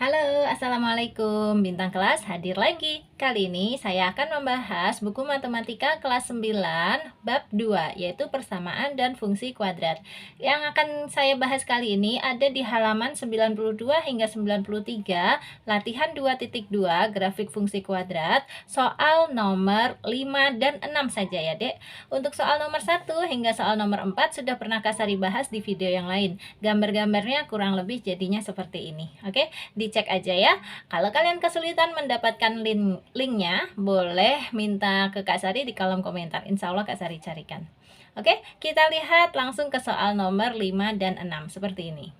Halo, Assalamualaikum. Bintang kelas hadir lagi. Kali ini saya akan membahas buku matematika kelas 9 bab 2, yaitu persamaan dan fungsi kuadrat. Yang akan saya bahas kali ini ada di halaman 92 hingga 93, latihan 2.2, grafik fungsi kuadrat, soal nomor 5 dan 6 saja ya, Dek. Untuk soal nomor 1 hingga soal nomor 4 sudah pernah Kasari bahas di video yang lain. Gambar-gambarnya kurang lebih jadinya seperti ini. Oke, dicek aja ya. Kalau kalian kesulitan mendapatkan linknya, boleh minta ke Kak Sari di kolom komentar. Insya Allah Kak Sari carikan. Oke, kita lihat langsung ke soal nomor 5 dan 6 seperti ini.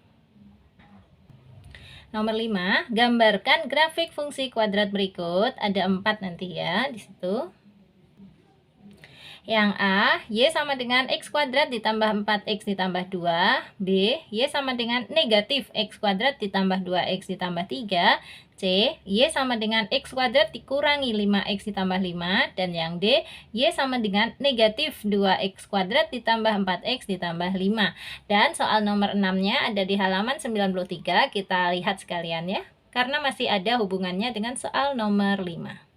Nomor 5, gambarkan grafik fungsi kuadrat berikut. Ada 4 nanti ya di situ. Yang A, Y sama dengan X kuadrat ditambah 4X ditambah 2. B, Y sama dengan negatif X kuadrat ditambah 2X ditambah 3. C, Y sama dengan X kuadrat dikurangi 5X ditambah 5. Dan yang D, Y sama dengan negatif 2X kuadrat ditambah 4X ditambah 5. Dan soal nomor 6-nya ada di halaman 93. Kita lihat sekalian ya, karena masih ada hubungannya dengan soal nomor 5.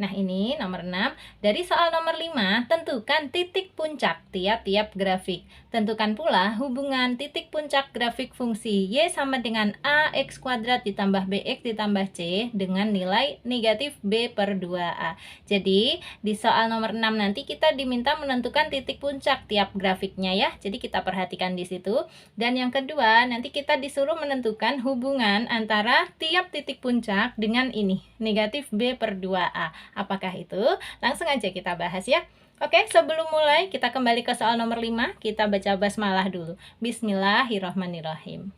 Nah, ini nomor 6. Dari soal nomor 5, tentukan titik puncak tiap-tiap grafik. Tentukan pula hubungan titik puncak grafik fungsi Y sama dengan AX kuadrat ditambah BX ditambah C dengan nilai negatif B per 2A. Jadi, di soal nomor 6 nanti kita diminta menentukan titik puncak tiap grafiknya ya. Jadi, kita perhatikan di situ. Dan yang kedua, nanti kita disuruh menentukan hubungan antara tiap titik puncak dengan ini, negatif B per 2A. Apakah itu? Langsung aja kita bahas ya. Oke, sebelum mulai kita kembali ke soal nomor 5. Kita baca basmalah dulu. Bismillahirrahmanirrahim.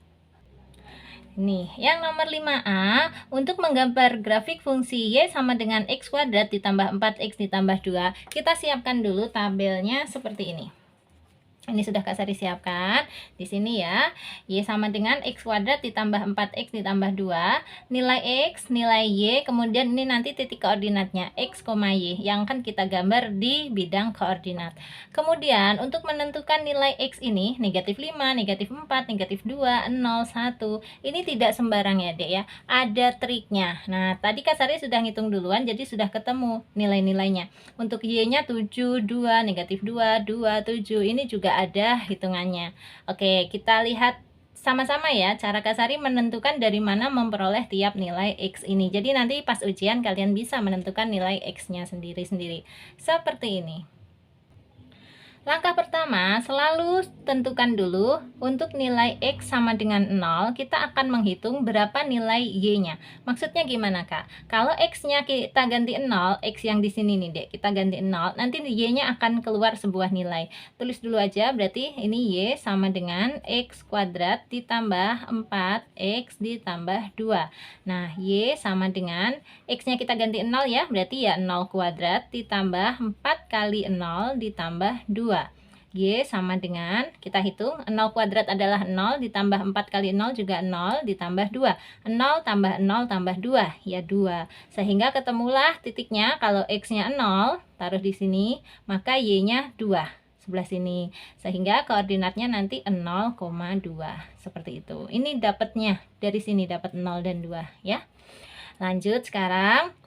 Nih, yang nomor 5A, untuk menggambar grafik fungsi Y sama dengan X kuadrat ditambah 4X ditambah 2, kita siapkan dulu tabelnya seperti ini. Ini sudah Kak Sari siapkan. Di sini ya, Y sama dengan X kuadrat ditambah 4X ditambah 2. Nilai X, nilai Y, kemudian ini nanti titik koordinatnya, X, Y, yang akan kita gambar di bidang koordinat. Kemudian, untuk menentukan nilai X ini, negatif 5, negatif 4, negatif 2, 0, 1. Ini tidak sembarang ya, Dek ya. Ada triknya. Nah, tadi Kak Sari sudah ngitung duluan, jadi sudah ketemu nilai-nilainya. Untuk Y-nya 7, 2, negatif 2, 2, 7. Ini juga ada hitungannya. Oke, kita lihat sama-sama ya cara Kak Sari menentukan dari mana memperoleh tiap nilai X ini. Jadi nanti pas ujian kalian bisa menentukan nilai X-nya sendiri-sendiri. Seperti ini. Langkah pertama, selalu tentukan dulu untuk nilai X sama dengan 0, kita akan menghitung berapa nilai Y-nya. Maksudnya gimana, Kak? Kalau X-nya kita ganti 0, X yang di sini nih, Dek, kita ganti 0, nanti Y-nya akan keluar sebuah nilai. Tulis dulu aja, berarti ini Y sama dengan X kuadrat ditambah 4X ditambah 2. Nah, Y sama dengan X-nya kita ganti 0 ya, berarti ya 0 kuadrat ditambah 4 kali 0 ditambah 2. Y sama dengan, kita hitung, 0 kuadrat adalah 0, ditambah 4 kali 0 juga 0, ditambah 2. 0 tambah 0 tambah 2, ya 2. Sehingga ketemulah titiknya, kalau X-nya 0, taruh di sini, maka Y-nya 2, sebelah sini. Sehingga koordinatnya nanti 0,2, seperti itu. Ini dapatnya, dari sini dapat 0 dan 2, ya. Lanjut sekarang.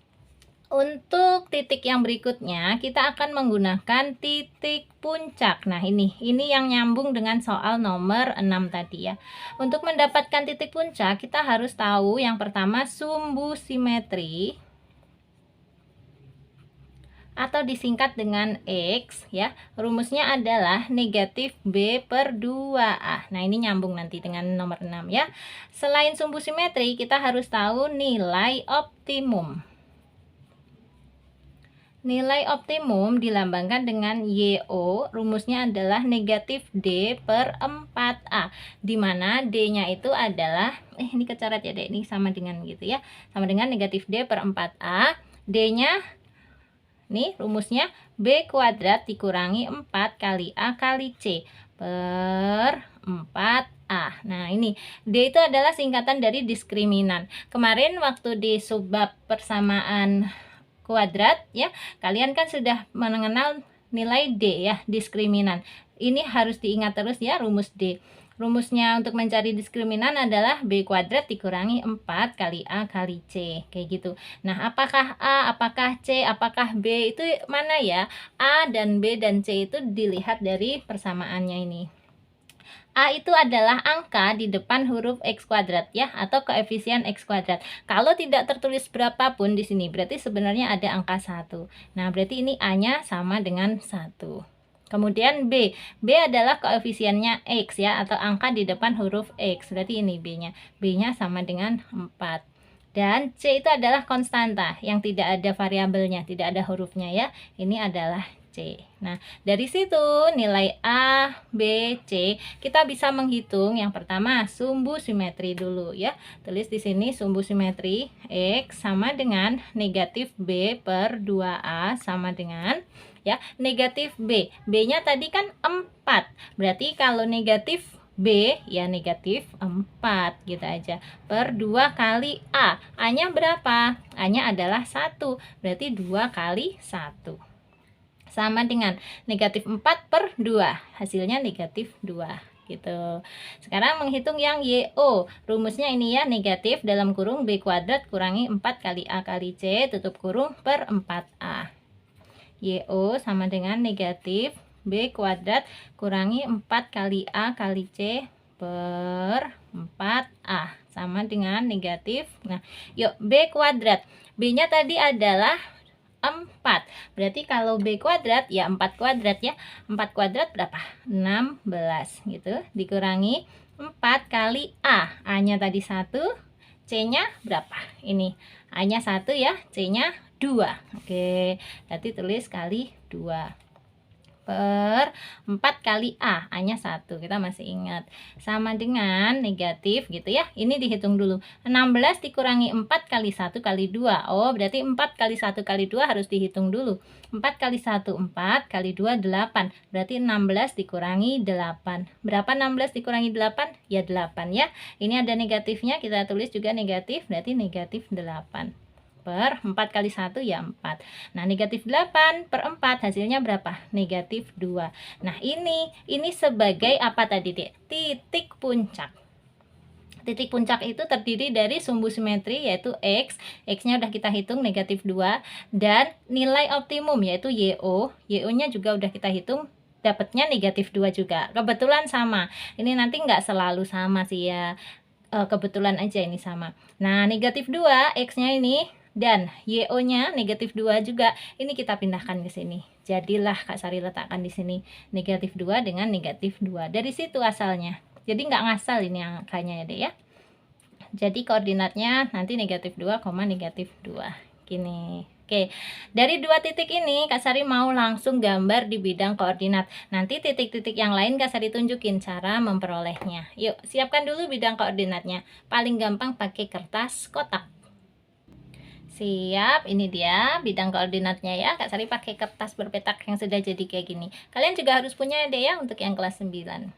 Untuk titik yang berikutnya, kita akan menggunakan titik puncak. Nah, ini yang nyambung dengan soal nomor 6 tadi ya. Untuk mendapatkan titik puncak, kita harus tahu yang pertama sumbu simetri atau disingkat dengan X ya. Rumusnya adalah negatif B per 2A. Nah, ini nyambung nanti dengan nomor 6 ya. Selain sumbu simetri, kita harus tahu nilai optimum. Nilai optimum dilambangkan dengan YO, rumusnya adalah negatif D per 4A, di mana D-nya itu adalah, ini kecoret ya Dek, ini sama dengan gitu ya, sama dengan negatif D per 4A, D-nya, nih rumusnya B kuadrat dikurangi 4 kali A kali C per 4A. Nah, ini D itu adalah singkatan dari diskriminan. Kemarin waktu di subbab persamaan kuadrat ya, kalian kan sudah mengenal nilai D ya, diskriminan. Ini harus diingat terus ya, rumus D. rumusnya untuk mencari diskriminan adalah B kuadrat dikurangi 4 kali A kali C, kayak gitu. Nah, apakah A, apakah C, apakah B, itu mana ya? A dan B dan C itu dilihat dari persamaannya ini. A itu adalah angka di depan huruf X kuadrat ya, atau koefisien X kuadrat. Kalau tidak tertulis berapapun di sini, berarti sebenarnya ada angka 1. Nah, berarti ini A-nya sama dengan 1. Kemudian B adalah koefisiennya X ya, atau angka di depan huruf X. Berarti ini B-nya. B-nya sama dengan 4. Dan C itu adalah konstanta yang tidak ada variabelnya, tidak ada hurufnya ya. Ini adalah C. Nah, dari situ nilai A, B, C kita bisa menghitung. Yang pertama sumbu simetri dulu ya. Tulis di sini sumbu simetri X sama dengan negatif B per 2A sama dengan ya negatif B. B-nya tadi kan 4. Berarti kalau negatif B ya negatif 4 gitu aja, per 2 kali A. A-nya berapa? A-nya adalah 1, berarti 2 kali 1 sama dengan negatif 4 per 2, hasilnya negatif 2 gitu. Sekarang menghitung yang YO, rumusnya ini ya, negatif dalam kurung B kuadrat kurangi 4 kali A kali C tutup kurung per 4A. YO sama dengan negatif B kuadrat kurangi 4 kali A kali C per 4A sama dengan negatif. Nah, yuk B kuadrat. B-nya tadi adalah 4. Berarti kalau B kuadrat ya 4 kuadrat ya. 4 kuadrat berapa? 16 gitu. Dikurangi 4 kali A. A-nya tadi 1, C-nya berapa? Ini A-nya 1 ya, C-nya 2. Oke, berarti tulis kali 2 per 4 kali A, A-nya 1, kita masih ingat, sama dengan negatif gitu ya. Ini dihitung dulu, 16 dikurangi 4 kali 1 kali 2. Oh, berarti 4 kali 1 kali 2 harus dihitung dulu. 4 kali 1, 4 kali 2, 8. Berarti 16 dikurangi 8. Berapa 16 dikurangi 8? Ya 8 ya. Ini ada negatifnya, kita tulis juga negatif, berarti negatif 8. Per 4 kali 1 ya 4. Nah, negatif 8 per 4 hasilnya berapa? Negatif 2. Nah, ini sebagai apa tadi, Dek? Titik puncak. Titik puncak itu terdiri dari sumbu simetri yaitu X. X-nya udah kita hitung negatif 2. Dan nilai optimum yaitu YO. YO-nya juga udah kita hitung, dapatnya negatif 2 juga. Kebetulan sama. Ini nanti nggak selalu sama sih ya. Kebetulan aja ini sama. Nah, negatif 2 X-nya ini dan YO-nya negatif 2 juga. Ini kita pindahkan ke sini. Jadilah Kak Sari letakkan di sini negatif 2 dengan negatif 2. Dari situ asalnya. Jadi nggak ngasal ini angkanya ya, Dek ya. Jadi koordinatnya nanti negatif 2, negatif 2. Gini. Oke, dari dua titik ini Kak Sari mau langsung gambar di bidang koordinat. Nanti titik-titik yang lain Kak Sari tunjukin cara memperolehnya. Yuk, siapkan dulu bidang koordinatnya. Paling gampang pakai kertas kotak. Siap, ini dia bidang koordinatnya ya. Kak Sari pakai kertas berpetak yang sudah jadi kayak gini. Kalian juga harus punya deh ya untuk yang kelas 9.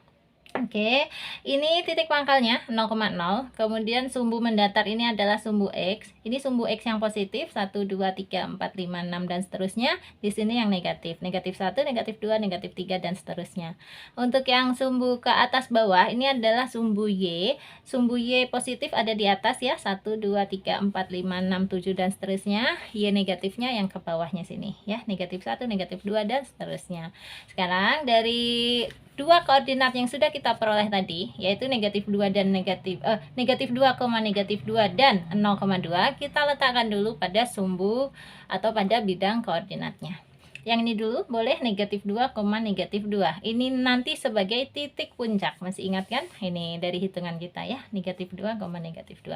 Oke, ini titik pangkalnya 0,0. Kemudian sumbu mendatar ini adalah sumbu X. Ini sumbu X yang positif 1, 2, 3, 4, 5, 6 dan seterusnya. Di sini yang negatif. Negatif 1, negatif 2, negatif 3 dan seterusnya. Untuk yang sumbu ke atas bawah ini adalah sumbu Y. Sumbu Y positif ada di atas ya. 1, 2, 3, 4, 5, 6, 7 dan seterusnya. Y negatifnya yang ke bawahnya sini ya. Negatif 1, negatif 2 dan seterusnya. Sekarang dari dua koordinat yang sudah kita peroleh tadi, yaitu negatif 2 dan negatif 2, negatif 2 dan 0,2, kita letakkan dulu pada sumbu atau pada bidang koordinatnya. Yang ini dulu boleh negatif 2, negatif 2. Ini nanti sebagai titik puncak. Masih ingat kan? Ini dari hitungan kita ya, negatif 2, negatif 2.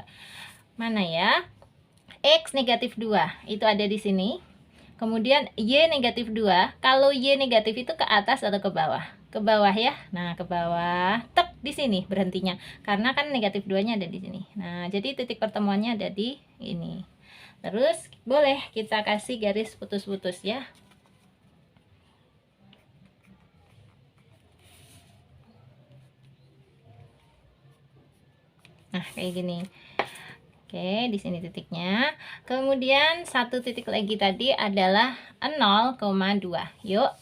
Mana ya? X negatif 2 itu ada di sini. Kemudian Y negatif 2, kalau Y negatif itu ke atas atau ke bawah? Ke bawah ya. Nah, ke bawah. Tek di sini berhentinya. Karena kan negatif 2-nya ada di sini. Nah, jadi titik pertemuannya ada di ini. Terus boleh kita kasih garis putus-putus ya. Nah, kayak gini. Oke, di sini titiknya. Kemudian satu titik lagi tadi adalah 0,2. Yuk,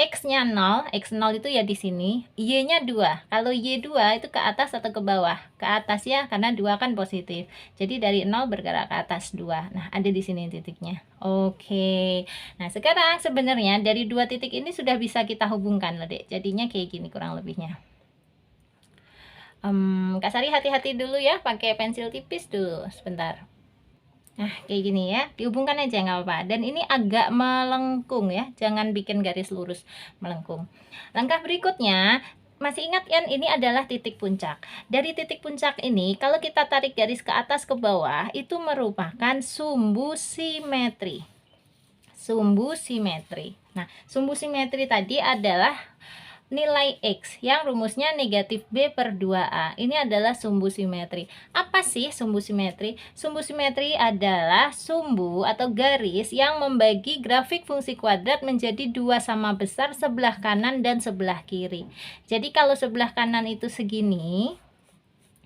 X-nya 0, X0 itu ya di sini, Y-nya 2. Kalau Y2 itu ke atas atau ke bawah? Ke atas ya, karena 2 kan positif. Jadi dari 0 bergerak ke atas 2. Nah, ada di sini titiknya. Oke. Nah, sekarang sebenarnya dari dua titik ini sudah bisa kita hubungkan loh, Dek. Jadinya kayak gini kurang lebihnya. Kak Sari hati-hati dulu ya, pakai pensil tipis dulu sebentar. Nah, kayak gini ya, dihubungkan aja nggak apa-apa. Dan ini agak melengkung ya, jangan bikin garis lurus melengkung. Langkah berikutnya, masih ingat kan ini adalah titik puncak. Dari titik puncak ini, kalau kita tarik garis ke atas ke bawah, itu merupakan sumbu simetri. Sumbu simetri. Nah, sumbu simetri tadi adalah nilai X yang rumusnya negatif B per 2A. Ini adalah sumbu simetri. Apa sih sumbu simetri? Sumbu simetri adalah sumbu atau garis yang membagi grafik fungsi kuadrat menjadi dua sama besar, sebelah kanan dan sebelah kiri. Jadi kalau sebelah kanan itu segini,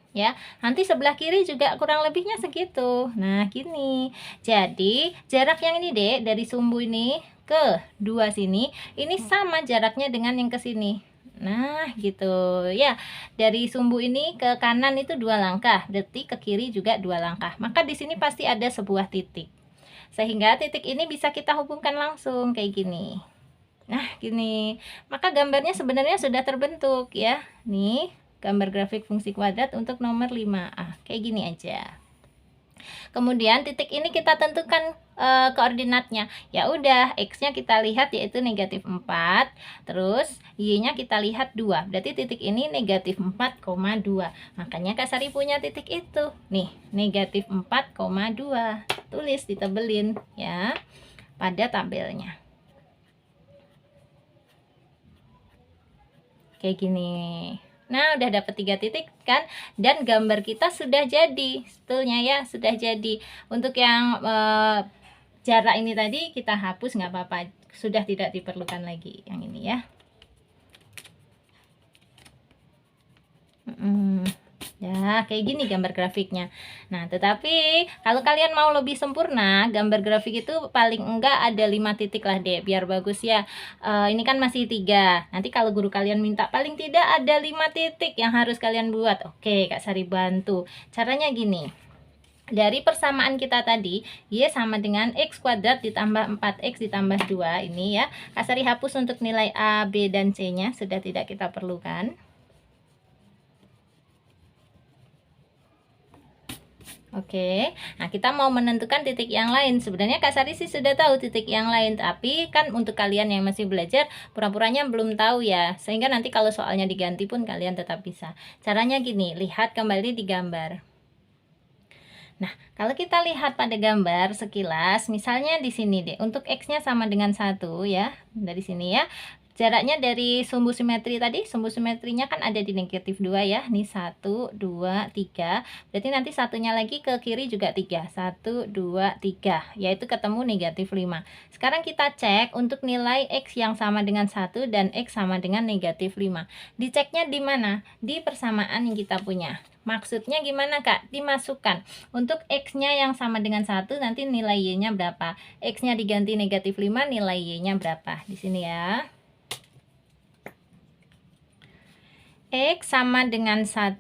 ya, nanti sebelah kiri juga kurang lebihnya segitu. Nah, gini. Jadi, jarak yang ini, Dek, dari sumbu ini ke 2 sini, ini sama jaraknya dengan yang ke sini. Nah, gitu. Ya, dari sumbu ini ke kanan itu 2 langkah, berarti ke kiri juga 2 langkah. Maka di sini pasti ada sebuah titik. Sehingga titik ini bisa kita hubungkan langsung kayak gini. Nah, gini. Maka gambarnya sebenarnya sudah terbentuk ya. Nih, gambar grafik fungsi kuadrat untuk nomor 5A. Kayak gini aja. Kemudian titik ini kita tentukan koordinatnya. Ya udah, X-nya kita lihat yaitu negatif 4. Terus Y-nya kita lihat 2. Berarti titik ini negatif 4,2. Makanya Kak Sari punya titik itu. Nih, negatif 4,2. Tulis, ditebelin ya pada tabelnya. Kayak gini. Nah, udah dapat 3 titik kan, dan gambar kita sudah jadi sebetulnya ya, sudah jadi. Untuk yang jarak ini tadi kita hapus, nggak apa-apa, sudah tidak diperlukan lagi yang ini ya. Ya, kayak gini gambar grafiknya. Nah, tetapi kalau kalian mau lebih sempurna, gambar grafik itu paling enggak ada 5 titik lah deh, biar bagus ya. Ini kan masih 3. Nanti kalau guru kalian minta paling tidak ada 5 titik yang harus kalian buat. Oke, Kak Sari bantu. Caranya gini. Dari persamaan kita tadi, Y sama dengan X kuadrat ditambah 4X ditambah 2 ini ya. Kak Sari hapus untuk nilai A, B, dan C-nya, sudah tidak kita perlukan. Oke, nah kita mau menentukan titik yang lain. Sebenarnya Kak Sari sih sudah tahu titik yang lain, tapi kan untuk kalian yang masih belajar, pura-puranya belum tahu ya. Sehingga nanti kalau soalnya diganti pun kalian tetap bisa. Caranya gini, lihat kembali di gambar. Nah, kalau kita lihat pada gambar sekilas, misalnya di sini deh, untuk X-nya sama dengan 1 ya, dari sini ya. Jaraknya dari sumbu simetri tadi, sumbu simetrinya kan ada di negatif 2 ya. Nih 1, 2, 3. Berarti nanti satunya lagi ke kiri juga 3. 1, 2, 3. Yaitu ketemu negatif 5. Sekarang kita cek untuk nilai X yang sama dengan 1 dan X sama dengan negatif 5. Diceknya di mana? Di persamaan yang kita punya. Maksudnya gimana Kak? Dimasukkan. Untuk X-nya yang sama dengan 1, nanti nilai Y-nya berapa? X-nya diganti negatif 5, nilai Y-nya berapa? Di sini ya. X sama dengan 1,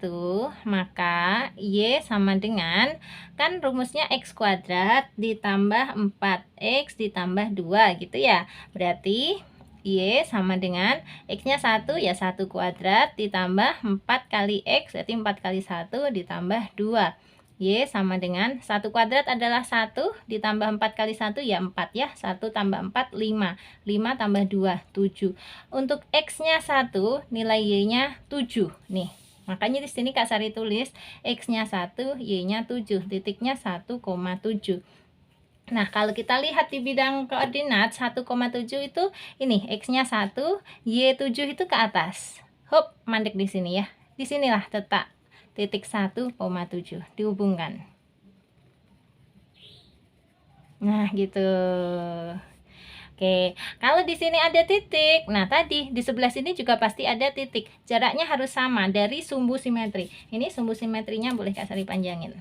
maka Y sama dengan, kan rumusnya X kuadrat ditambah 4X ditambah 2 gitu ya. Berarti Y sama dengan X-nya 1 ya 1 kuadrat ditambah 4 kali X, berarti 4 kali 1 ditambah 2. Y sama dengan 1 kuadrat adalah 1 ditambah 4 kali 1 ya 4 ya. 1 tambah 4 5. 5 tambah 2 7. Untuk X-nya 1, nilai Y-nya 7. Nih. Makanya di sini Kak Sari tulis X-nya 1, Y-nya 7. Titiknya 1,7. Nah, kalau kita lihat di bidang koordinat 1,7 itu ini X-nya 1, Y7 itu ke atas. Hop, mandek di sini ya. Di sinilah letak titik 1,7 dihubungkan. Nah, gitu. Oke, kalau di sini ada titik, nah tadi di sebelah sini juga pasti ada titik. Jaraknya harus sama dari sumbu simetri. Ini sumbu simetrinya boleh Kak Sari panjangin.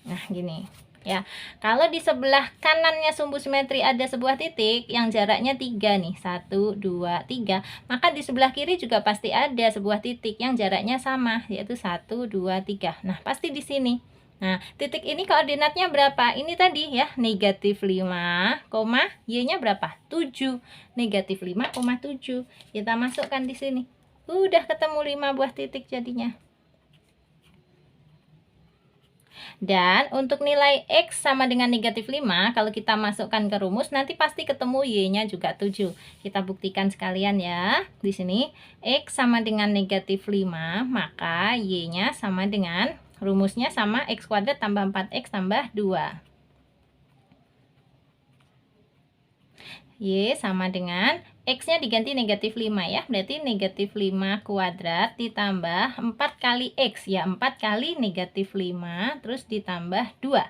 Nah, gini. ya. Kalau di sebelah kanannya sumbu simetri ada sebuah titik yang jaraknya 3 nih, 1, 2, 3, maka di sebelah kiri juga pasti ada sebuah titik yang jaraknya sama, yaitu 1, 2, 3. Nah, pasti di sini. Nah, titik ini koordinatnya berapa? Ini tadi ya, negatif 5, y-nya berapa? 7. Negatif 5,7. Kita masukkan di sini. Udah ketemu 5 buah titik jadinya. Dan untuk nilai X sama dengan negatif 5, kalau kita masukkan ke rumus, nanti pasti ketemu Y-nya juga 7. Kita buktikan sekalian ya. Di sini, X sama dengan negatif 5, maka Y-nya sama dengan, rumusnya sama X kuadrat tambah 4X tambah 2. Y sama dengan, X-nya diganti negatif 5 ya, berarti negatif 5 kuadrat ditambah 4 kali X ya, 4 kali negatif 5 terus ditambah 2.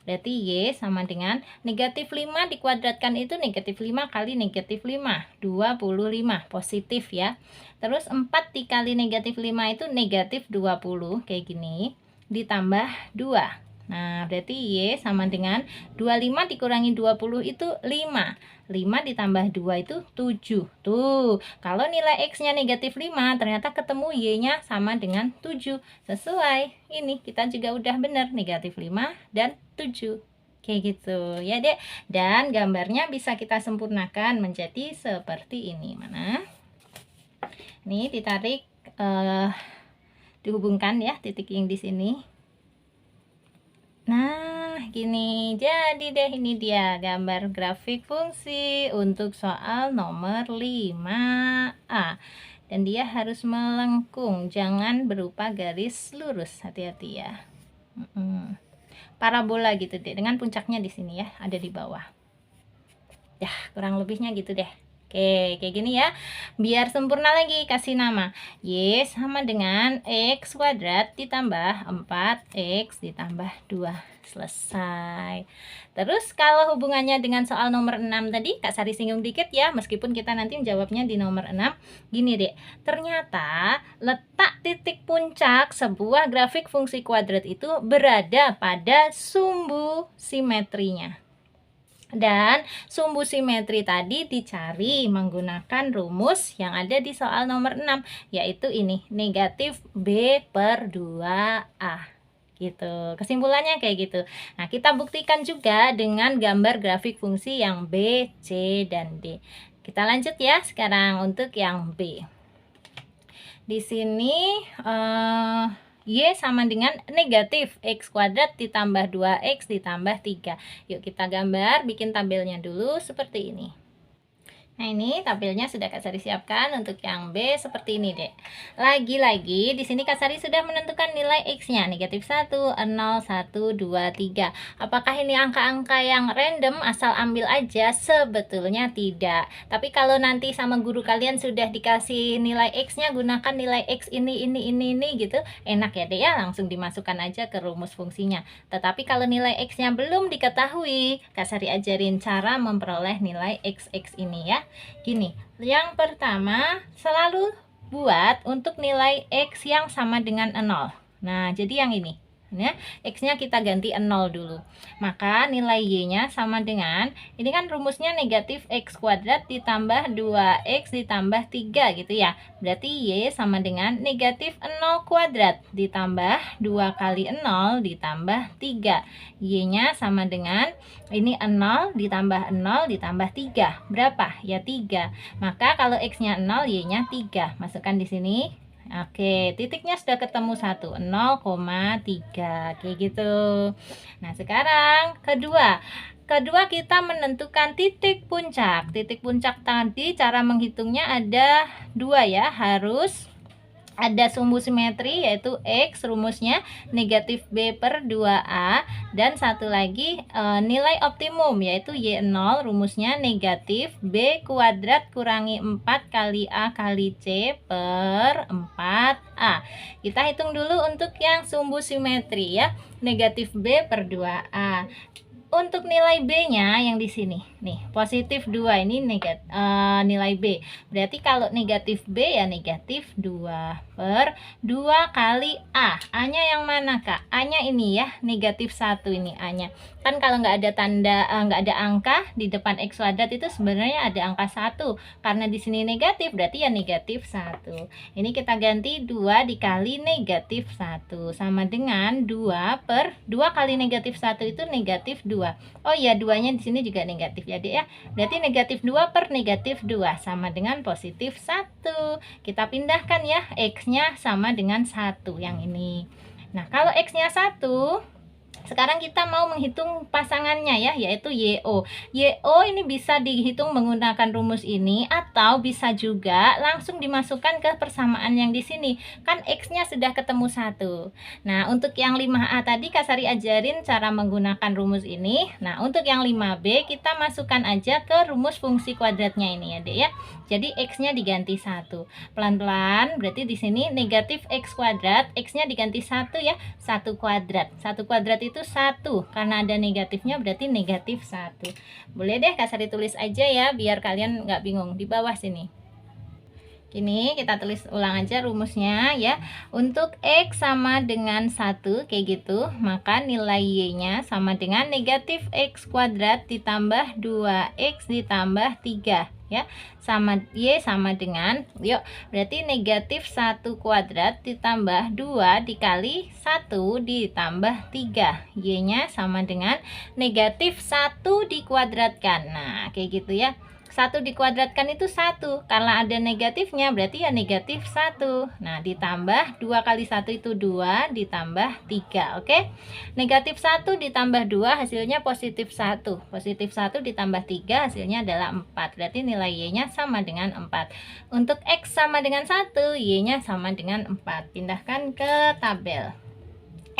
Berarti Y sama dengan negatif 5 dikuadratkan itu negatif 5 kali negatif 5, 25, positif ya. Terus 4 dikali negatif 5 itu negatif 20, kayak gini, ditambah 2. Nah, berarti Y sama dengan 25 dikurangi 20 itu 5. 5 ditambah 2 itu 7. Tuh, kalau nilai X-nya negatif 5, ternyata ketemu Y-nya sama dengan 7. Sesuai. Ini kita juga udah benar, negatif 5 dan 7. Kayak gitu ya, Dek. Dan gambarnya bisa kita sempurnakan menjadi seperti ini. Mana? Ini ditarik, dihubungkan ya titik yang di sini. Nah, gini. Jadi deh, ini dia gambar grafik fungsi untuk soal nomor 5A. Dan dia harus melengkung, jangan berupa garis lurus. Hati-hati ya. Parabola gitu deh, dengan puncaknya di sini ya, ada di bawah. Ya, kurang lebihnya gitu deh. Oke, kayak gini ya. Biar sempurna lagi, kasih nama. Y sama dengan X kuadrat ditambah 4X ditambah 2. Selesai. Terus kalau hubungannya dengan soal nomor 6 tadi, Kak Sari singgung dikit ya, meskipun kita nanti jawabnya di nomor 6. Gini deh, ternyata letak titik puncak sebuah grafik fungsi kuadrat itu berada pada sumbu simetrinya. Dan sumbu simetri tadi dicari menggunakan rumus yang ada di soal nomor 6, yaitu ini, negatif B per 2A. Gitu. Kesimpulannya kayak gitu. Nah, kita buktikan juga dengan gambar grafik fungsi yang B, C, dan D. Kita lanjut ya sekarang untuk yang B. Di sini Y sama dengan negatif X kuadrat ditambah 2X ditambah 3. Yuk kita gambar, bikin tabelnya dulu seperti ini. Nah, ini tabelnya sudah Kak Sari siapkan untuk yang B seperti ini, Dek. Lagi-lagi di sini Kak Sari sudah menentukan nilai X-nya, negatif 1, 0, 1, 2, 3. Apakah ini angka-angka yang random asal ambil aja? Sebetulnya tidak. Tapi kalau nanti sama guru kalian sudah dikasih nilai X-nya, gunakan nilai X ini gitu, enak ya, Dek ya, langsung dimasukkan aja ke rumus fungsinya. Tetapi kalau nilai X-nya belum diketahui, Kak Sari ajarin cara memperoleh nilai X ini ya. Gini, yang pertama selalu buat untuk nilai X yang sama dengan 0. Nah, jadi yang ini ya, X-nya kita ganti 0 dulu. Maka nilai Y-nya sama dengan, ini kan rumusnya negatif X kuadrat ditambah 2X ditambah 3 gitu ya. Berarti Y sama dengan negatif 0 kuadrat ditambah 2 kali 0 ditambah 3. Y-nya sama dengan, ini 0 ditambah 0 ditambah 3. Berapa? Ya 3. Maka kalau X-nya 0, Y-nya 3. Masukkan di sini. Oke, titiknya sudah ketemu 1, 0,3 kayak gitu. Nah, sekarang kedua kita menentukan titik puncak. Titik puncak tadi cara menghitungnya ada 2 ya, harus ada sumbu simetri yaitu X, rumusnya negatif B per 2A, dan satu lagi nilai optimum yaitu Y0, rumusnya negatif B kuadrat kurangi 4 kali A kali C per 4A. Kita hitung dulu untuk yang sumbu simetri ya, negatif B per 2A. Untuk nilai B-nya yang di sini nih, positif 2 ini nilai B. Berarti kalau negatif B ya negatif 2 per 2 kali A. A-nya yang mana, Kak? A-nya ini ya, negatif 1 ini A-nya. Kan kalau nggak ada tanda, nggak ada angka di depan X kuadrat itu sebenarnya ada angka 1. Karena di sini negatif, berarti ya negatif 1. Ini kita ganti 2 dikali negatif 1 sama dengan 2 per 2 kali negatif 1 itu negatif 2. Oh iya, 2-nya di sini juga negatif ya, Dek ya. Berarti negatif 2 per negatif 2 sama dengan positif 1. Kita pindahkan ya, X-nya sama dengan 1 yang ini. Nah, kalau X-nya 1, sekarang kita mau menghitung pasangannya ya, yaitu YO. YO ini bisa dihitung menggunakan rumus ini atau bisa juga langsung dimasukkan ke persamaan yang di sini. Kan X-nya sudah ketemu 1. Nah, untuk yang 5A tadi Kak Sari ajarin cara menggunakan rumus ini. Nah, untuk yang 5B kita masukkan aja ke rumus fungsi kuadratnya ini ya, Dek ya. Jadi X-nya diganti 1. Pelan-pelan, berarti di sini negatif X kuadrat, X-nya diganti 1 ya, 1 kuadrat. 1 kuadrat itu 1, karena ada negatifnya berarti negatif 1. Boleh deh Kak Sari tulis aja ya, biar kalian nggak bingung, di bawah sini. Gini, kita tulis ulang aja rumusnya ya. Untuk X sama dengan 1 kayak gitu, maka nilai Y-nya sama dengan negatif X kuadrat ditambah 2X ditambah 3 ya. Sama Y sama dengan, yuk, berarti negatif 1 kuadrat ditambah 2 dikali 1 ditambah 3. Y-nya sama dengan negatif 1 dikuadratkan. Nah, kayak gitu ya. 1 dikuadratkan itu 1, karena ada negatifnya berarti ya negatif 1. Nah, ditambah 2 kali 1 itu 2 ditambah 3. Oke, negatif 1 ditambah 2 hasilnya positif 1. Positif 1 ditambah 3 hasilnya adalah 4. Berarti nilai Y-nya sama dengan 4. Untuk X sama dengan 1, Y-nya sama dengan 4. Pindahkan ke tabel.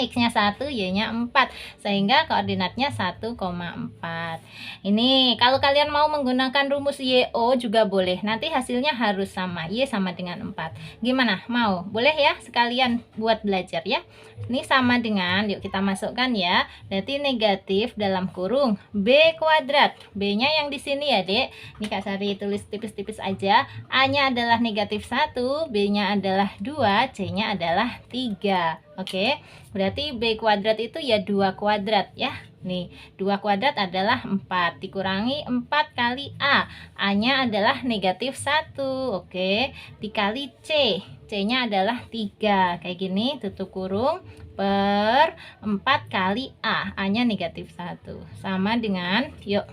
X-nya 1, Y-nya 4, sehingga koordinatnya 1,4. Ini kalau kalian mau menggunakan rumus YO juga boleh, nanti hasilnya harus sama, Y sama dengan 4. Gimana? Mau? Boleh ya, sekalian buat belajar ya. Ini sama dengan, yuk kita masukkan ya, berarti negatif dalam kurung B kuadrat. B-nya yang di sini ya, Dek. Ini Kak Sari tulis tipis-tipis aja. A-nya adalah negatif 1, B-nya adalah 2, C-nya adalah 3. Oke, berarti B kuadrat itu ya 2 kuadrat ya. Nih, 2 kuadrat adalah 4, dikurangi 4 kali A. A-nya adalah negatif 1, oke. Dikali C, C-nya adalah 3. Kayak gini, tutup kurung, per 4 kali A. A-nya negatif 1. Sama dengan, yuk,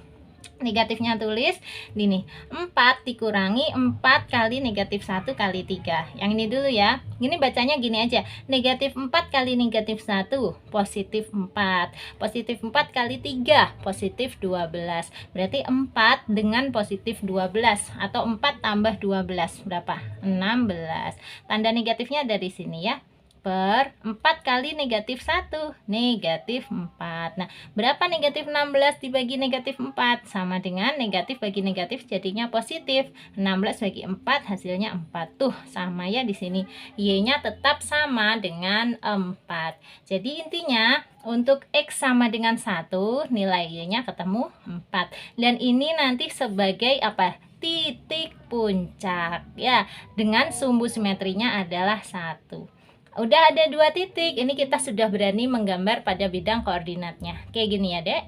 negatifnya tulis ini 4 dikurangi 4 kali negatif 1 kali 3. Yang ini dulu ya. Ini bacanya gini aja. Negatif 4 kali negatif 1 positif 4. Positif 4 kali 3 positif 12. Berarti 4 dengan positif 12 atau 4 tambah 12 berapa? 16. Tanda negatifnya dari sini ya. Per 4 kali negatif 1, negatif 4. Nah, berapa negatif 16 dibagi negatif 4? Sama dengan negatif bagi negatif jadinya positif. 16 bagi 4 hasilnya 4. Tuh, sama ya di sini. Y-nya tetap sama dengan 4. Jadi intinya untuk X sama dengan 1, nilai Y-nya ketemu 4. Dan ini nanti sebagai apa? Titik puncak ya. Dengan sumbu simetrinya adalah 1. Udah ada 2 titik, ini kita sudah berani menggambar pada bidang koordinatnya. Kayak gini ya, Dek.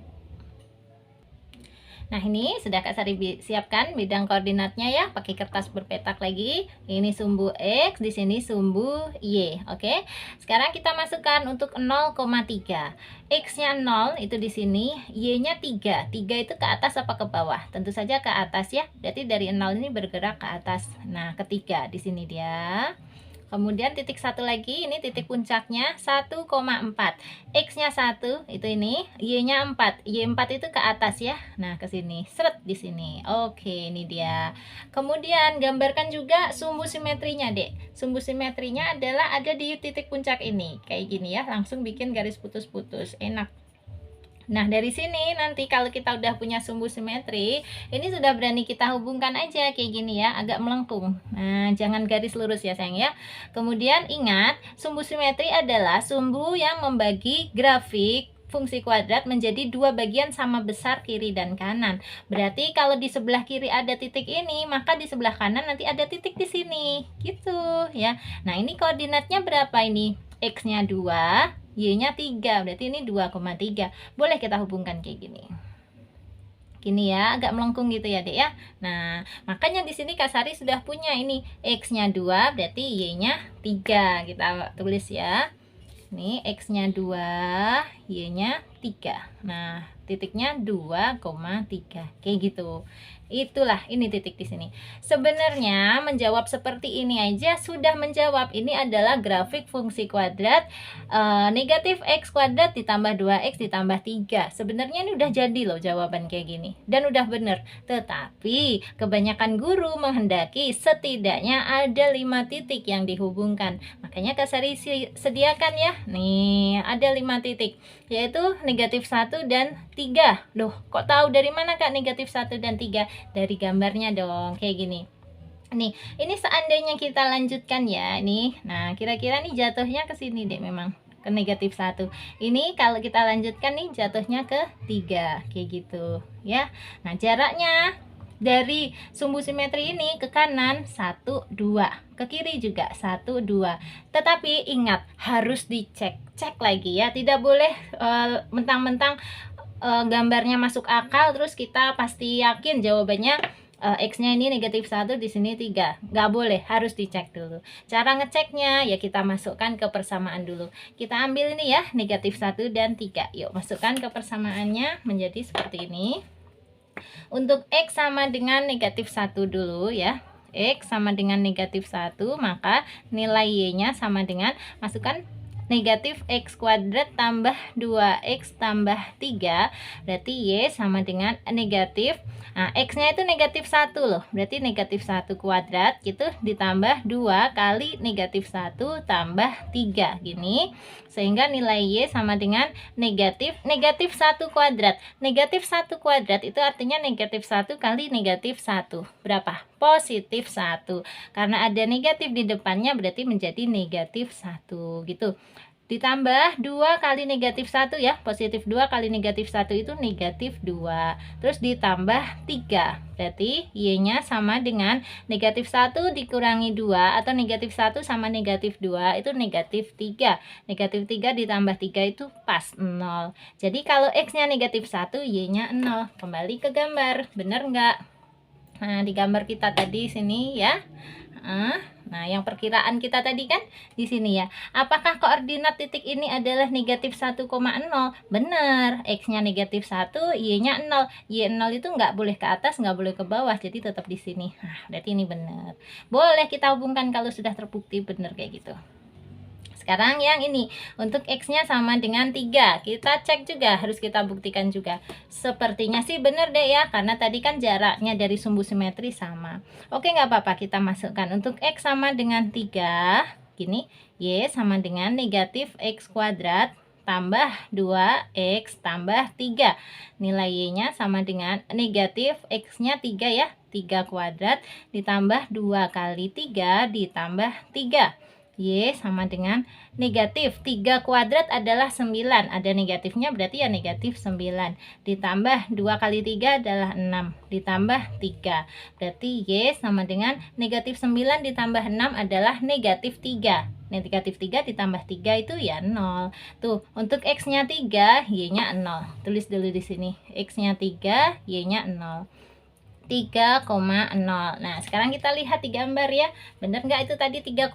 Nah, ini sudah Kak Sari siapkan bidang koordinatnya ya, pakai kertas berpetak lagi. Ini sumbu X, di sini sumbu Y, oke. Sekarang kita masukkan untuk 0,3. X-nya 0 itu di sini, Y-nya 3. 3 itu ke atas apa ke bawah? Tentu saja ke atas ya. Berarti dari 0 ini bergerak ke atas. Nah, ketiga di sini dia. Kemudian titik 1 lagi, ini titik puncaknya 1,4. X-nya 1 itu ini, Y-nya 4. Y4 itu ke atas ya. Nah, ke sini, seret di sini. Oke, ini dia. Kemudian gambarkan juga sumbu simetrinya, Dek. Sumbu simetrinya adalah ada di titik puncak ini. Kayak gini ya, langsung bikin garis putus-putus. Enak. Nah, dari sini nanti kalau kita udah punya sumbu simetri, ini sudah berani kita hubungkan aja kayak gini ya, agak melengkung. Nah, jangan garis lurus ya sayang ya. Kemudian ingat, sumbu simetri adalah sumbu yang membagi grafik fungsi kuadrat menjadi dua bagian sama besar kiri dan kanan. Berarti kalau di sebelah kiri ada titik ini, maka di sebelah kanan nanti ada titik di sini. Gitu ya. Nah, ini koordinatnya berapa ini? X-nya 2, Y-nya 3. Berarti ini 2,3. Boleh kita hubungkan kayak gini. Gini ya, agak melengkung gitu ya, Dek ya. Nah, makanya di sini Kak Sari sudah punya ini X-nya 2, berarti Y-nya 3. Kita tulis ya. Ini X-nya 2, Y-nya 3. Nah, titiknya 2,3. Kayak gitu. Itulah, ini titik di sini. Sebenarnya menjawab seperti ini aja sudah menjawab. Ini adalah grafik fungsi kuadrat negatif X kuadrat ditambah 2X ditambah 3. Sebenarnya ini udah jadi loh jawaban kayak gini. Dan udah bener. Tetapi kebanyakan guru menghendaki setidaknya ada 5 titik yang dihubungkan. Makanya Kak Sari sediakan ya. Nih, ada 5 titik. Yaitu negatif 1 dan 3. Loh, kok tahu dari mana Kak negatif 1 dan 3? Dari gambarnya dong, kayak gini. Nih, ini seandainya kita lanjutkan ya, nih. Nah, kira-kira nih jatuhnya ke sini deh memang, ke negatif 1. Ini kalau kita lanjutkan nih jatuhnya ke 3, kayak gitu ya. Nah, jaraknya dari sumbu simetri ini ke kanan 1, 2, ke kiri juga 1, 2. Tetapi ingat, harus cek lagi ya, tidak boleh mentang-mentang gambarnya masuk akal terus kita pasti yakin jawabannya X-nya ini negatif 1, di sini 3. Nggak boleh, harus dicek dulu. Cara ngeceknya ya kita masukkan ke persamaan dulu. Kita ambil ini ya, negatif 1 dan 3. Yuk, masukkan ke persamaannya menjadi seperti ini. Untuk X sama dengan negatif 1 dulu ya. X sama dengan negatif 1, maka nilai Y-nya sama dengan, masukkan negatif X kuadrat tambah 2X tambah 3, berarti Y sama dengan negatif, nah X-nya itu negatif 1 loh, berarti negatif 1 kuadrat gitu ditambah 2 kali negatif 1 tambah 3 gini, sehingga nilai Y sama dengan negatif 1 kuadrat. Negatif 1 kuadrat itu artinya negatif 1 kali negatif 1 berapa? Positif 1. Karena ada negatif di depannya berarti menjadi negatif 1 gitu. Ditambah 2 kali negatif 1 ya, positif 2 kali negatif 1 itu negatif 2. Terus ditambah 3, berarti Y-nya sama dengan negatif 1 dikurangi 2, atau negatif 1 sama negatif 2 itu negatif 3. Negatif 3 ditambah 3 itu pas 0. Jadi kalau X-nya negatif 1, Y-nya 0. Kembali ke gambar, bener nggak? Nah, di gambar kita tadi sini ya. Nah, yang perkiraan kita tadi kan di sini ya. Apakah koordinat titik ini adalah negatif 1,0? Benar, X-nya negatif 1, Y-nya 0. Y0 itu nggak boleh ke atas, nggak boleh ke bawah, jadi tetap di sini. Nah, berarti ini benar. Boleh kita hubungkan kalau sudah terbukti benar kayak gitu. Sekarang yang ini, untuk X-nya sama dengan 3. Kita cek juga, harus kita buktikan juga. Sepertinya sih benar deh ya, karena tadi kan jaraknya dari sumbu simetri sama. Oke, nggak apa-apa, kita masukkan. Untuk X sama dengan 3, gini, Y sama dengan negatif X kuadrat tambah 2X tambah 3. Nilai Y-nya sama dengan negatif X-nya 3 ya, 3 kuadrat ditambah 2 kali 3 ditambah 3. Y sama dengan negatif 3 kuadrat adalah 9. Ada negatifnya berarti ya negatif 9. Ditambah 2 kali 3 adalah 6. Ditambah 3. Berarti Y sama dengan negatif 9 ditambah 6 adalah negatif 3. Negatif 3 ditambah 3 itu ya 0. Tuh, untuk X-nya 3, Y-nya 0. Tulis dulu di sini. X-nya 3, Y-nya 0. 3,0. Nah, sekarang kita lihat di gambar ya. Bener nggak itu tadi 3,0?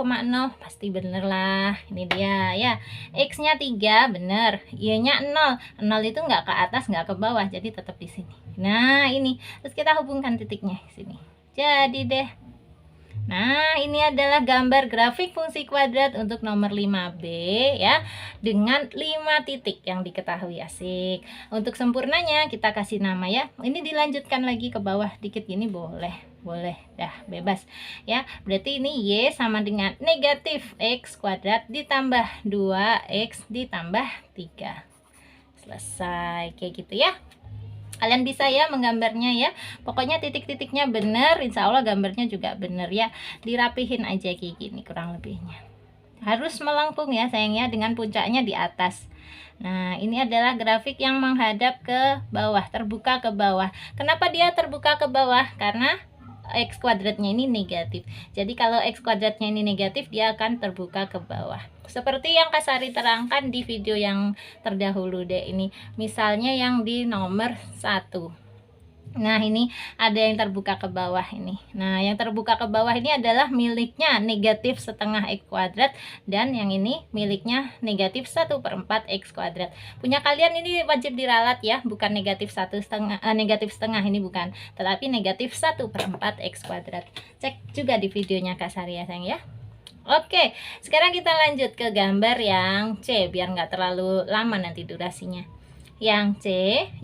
Pasti bener lah. Ini dia ya. X-nya 3, bener. Y-nya 0. 0 itu nggak ke atas, nggak ke bawah, jadi tetap di sini. Nah, ini. Terus kita hubungkan titiknya di sini. Jadi deh. Nah, ini adalah gambar grafik fungsi kuadrat untuk nomor 5B ya, dengan 5 titik yang diketahui. Asik. Untuk sempurnanya kita kasih nama ya. Ini dilanjutkan lagi ke bawah dikit gini boleh, dah bebas ya. Berarti ini Y sama dengan negatif X kuadrat ditambah 2X ditambah 3. Selesai, kayak gitu ya. Kalian bisa ya menggambarnya ya. Pokoknya titik-titiknya bener, insya Allah gambarnya juga bener ya. Dirapihin aja kayak gini kurang lebihnya. Harus melengkung ya sayangnya, dengan puncaknya di atas. Nah, ini adalah grafik yang menghadap ke bawah, terbuka ke bawah. Kenapa dia terbuka ke bawah? Karena X kuadratnya ini negatif. Jadi kalau X kuadratnya ini negatif, dia akan terbuka ke bawah. Seperti yang Kak Sari terangkan di video yang terdahulu deh ini. Misalnya yang di nomor 1. Nah, ini ada yang terbuka ke bawah ini. Nah, yang terbuka ke bawah ini adalah miliknya negatif setengah X kuadrat, dan yang ini miliknya negatif 1/4 X kuadrat. Punya kalian ini wajib diralat ya, bukan negatif 1/2, negatif setengah ini bukan, tetapi negatif 1/4 X kuadrat. Cek juga di videonya Kak Sari ya sayang ya. Oke, sekarang kita lanjut ke gambar yang C, biar nggak terlalu lama nanti durasinya. Yang C,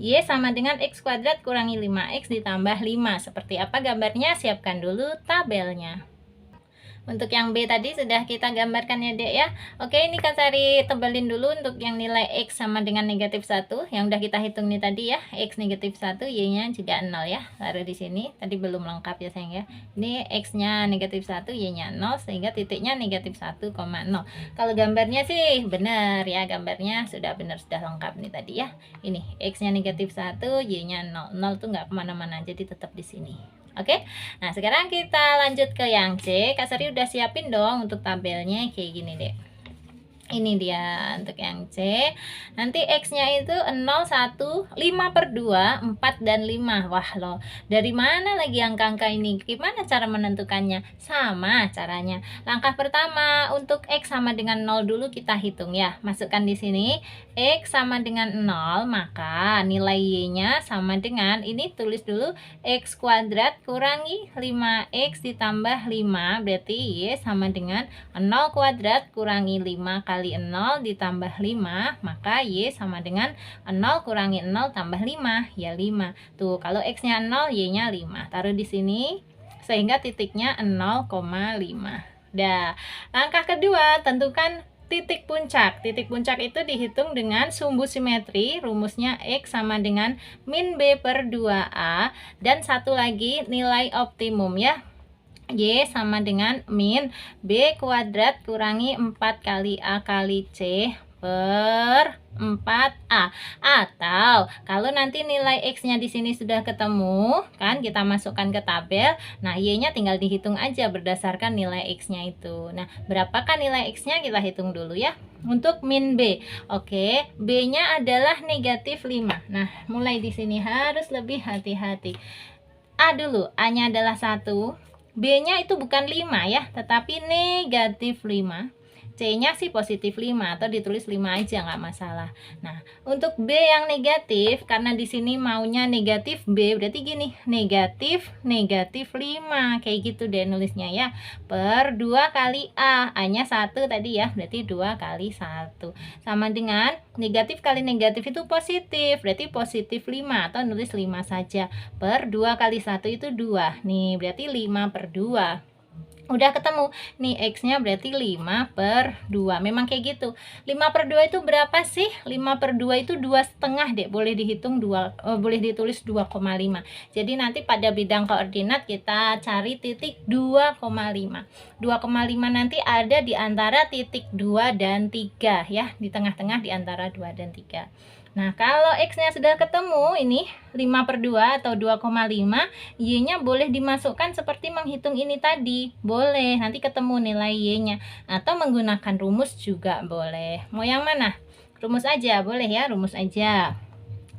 Y sama dengan X kuadrat kurangi 5X ditambah 5. Seperti apa gambarnya? Siapkan dulu tabelnya. Untuk yang B tadi sudah kita gambarkan ya dek ya. Oke, ini Kak Sari tebelin dulu untuk yang nilai X sama dengan negatif 1. Yang udah kita hitung nih tadi ya. X negatif 1, Y nya juga 0 ya. Taruh di sini. Tadi belum lengkap ya sayang ya. Ini X nya negatif 1, Y nya 0. Sehingga titiknya negatif 1,0. Kalau gambarnya sih benar ya. Gambarnya sudah benar, sudah lengkap nih tadi ya. Ini X nya negatif 1, Y nya 0. 0 tuh nggak kemana-mana. Jadi tetap di sini. Oke, nah sekarang kita lanjut ke yang C. Kak Sari udah siapin dong untuk tabelnya kayak gini deh. Ini dia untuk yang C. Nanti X nya itu 0, 1, 5/2, 4 dan 5. Wah loh, dari mana lagi angka-angka ini? Gimana cara menentukannya? Sama caranya. Langkah pertama, untuk X sama dengan 0 dulu kita hitung ya. Masukkan di sini X sama dengan 0, maka nilai Y nya sama dengan, ini tulis dulu, X kuadrat kurangi 5X ditambah 5. Berarti Y sama dengan 0 kuadrat kurangi 5 kali 0 ditambah 5, maka Y sama dengan 0 kurangi 0 tambah 5, ya 5. Tuh, kalau X nya 0, Y nya 5. Taruh di sini sehingga titiknya 0,5. Dah. Langkah kedua, tentukan titik puncak. Titik puncak itu dihitung dengan sumbu simetri. Rumusnya X sama dengan min B/2A, dan satu lagi nilai optimum ya. Y sama dengan min B kuadrat kurangi 4 kali A kali C per 4A. Atau kalau nanti nilai X nya di sini sudah ketemu kan, kita masukkan ke tabel. Nah, Y nya tinggal dihitung aja berdasarkan nilai X nya itu. Nah, berapakah nilai X nya kita hitung dulu ya. Untuk min B, oke, B nya adalah negatif 5. Nah, mulai di sini harus lebih hati-hati. A dulu, A nya adalah 1, B nya itu bukan 5 ya, tetapi negatif 5. C nya sih positif 5 atau ditulis 5 aja nggak masalah. Nah, untuk B yang negatif, karena di sini maunya negatif B, berarti gini, negatif 5, kayak gitu deh nulisnya ya, per 2 kali A. A nya 1 tadi ya, berarti 2 kali 1 sama dengan negatif kali negatif itu positif, berarti positif 5 atau nulis 5 saja, per 2 kali 1 itu 2. Nih, berarti 5/2. Udah ketemu nih, X nya berarti 5/2. Memang kayak gitu. 5/2 itu berapa sih? 5/2 itu 2,5 deh. Boleh dihitung boleh ditulis 2,5. Jadi nanti pada bidang koordinat kita cari titik 2,5. 2,5 nanti ada di antara titik 2 dan 3 ya, di tengah-tengah di antara 2 dan 3. Nah, kalau X nya sudah ketemu, ini 5/2 atau 2,5, Y nya boleh dimasukkan seperti menghitung ini tadi. Boleh, nanti ketemu nilai Y nya. Atau menggunakan rumus juga boleh. Mau yang mana? Rumus aja, boleh ya, rumus aja.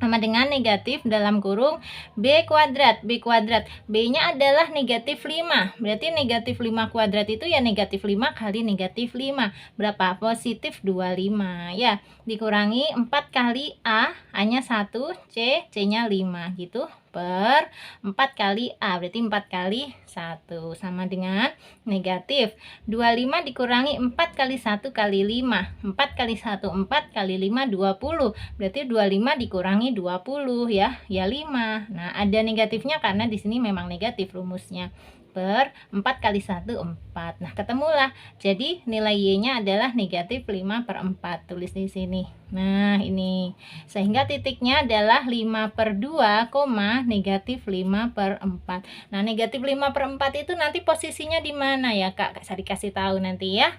Sama dengan negatif dalam kurung B kuadrat. B kuadrat, B nya adalah negatif 5. Berarti negatif 5 kuadrat itu ya negatif 5 kali negatif 5. Berapa? Positif 25 ya. Dikurangi 4 kali A nya 1, C nya 5 gitu, per 4 kali A, berarti 4 kali 1 sama dengan negatif 25 dikurangi 4 kali 1 kali 5. 4 kali 1 4 kali 5 20. Berarti 25 dikurangi 20 ya, 5. Nah, ada negatifnya karena di sini memang negatif rumusnya. Per 4 kali 1 4. Nah, ketemulah. Jadi nilai Y nya adalah negatif 5/4. Tulis di sini. Nah, ini. Sehingga titiknya adalah 5/2, negatif 5/4. Nah, negatif 5/4 itu nanti posisinya di mana ya, Kak? Saya dikasih tahu nanti ya.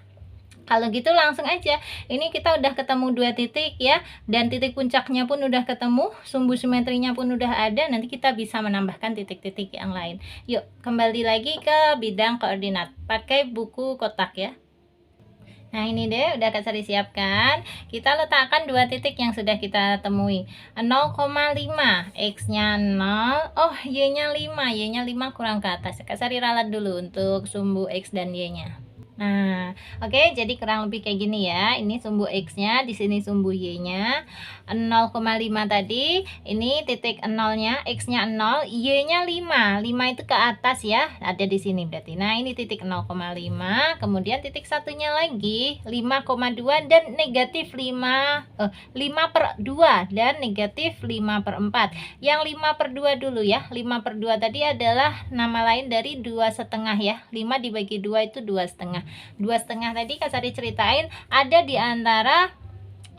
Kalau gitu langsung aja, ini kita udah ketemu 2 titik ya, dan titik puncaknya pun udah ketemu, sumbu simetrinya pun udah ada, nanti kita bisa menambahkan titik-titik yang lain. Yuk, kembali lagi ke bidang koordinat, pakai buku kotak ya. Nah ini deh udah Kak Sari siapkan. Kita letakkan 2 titik yang sudah kita temui. 0,5, X-nya 0, oh Y-nya 5, Y-nya 5 kurang ke atas. Kak Sari ralat dulu untuk sumbu X dan Y-nya. Nah, oke, jadi kurang lebih kayak gini ya. Ini sumbu X-nya, di sini sumbu Y-nya. 0,5 tadi, ini titik 0-nya, X-nya 0, Y-nya 5. 5 itu ke atas ya, ada di sini berarti. Nah, ini titik 0,5, kemudian titik satunya lagi 5,2 dan negatif 5/2 dan negatif 5/4. Yang 5/2 dulu ya. 5/2 tadi adalah nama lain dari 2,5 ya. 5 dibagi 2 itu 2,5. 2,5 tadi Kak Sari ceritain ada di antara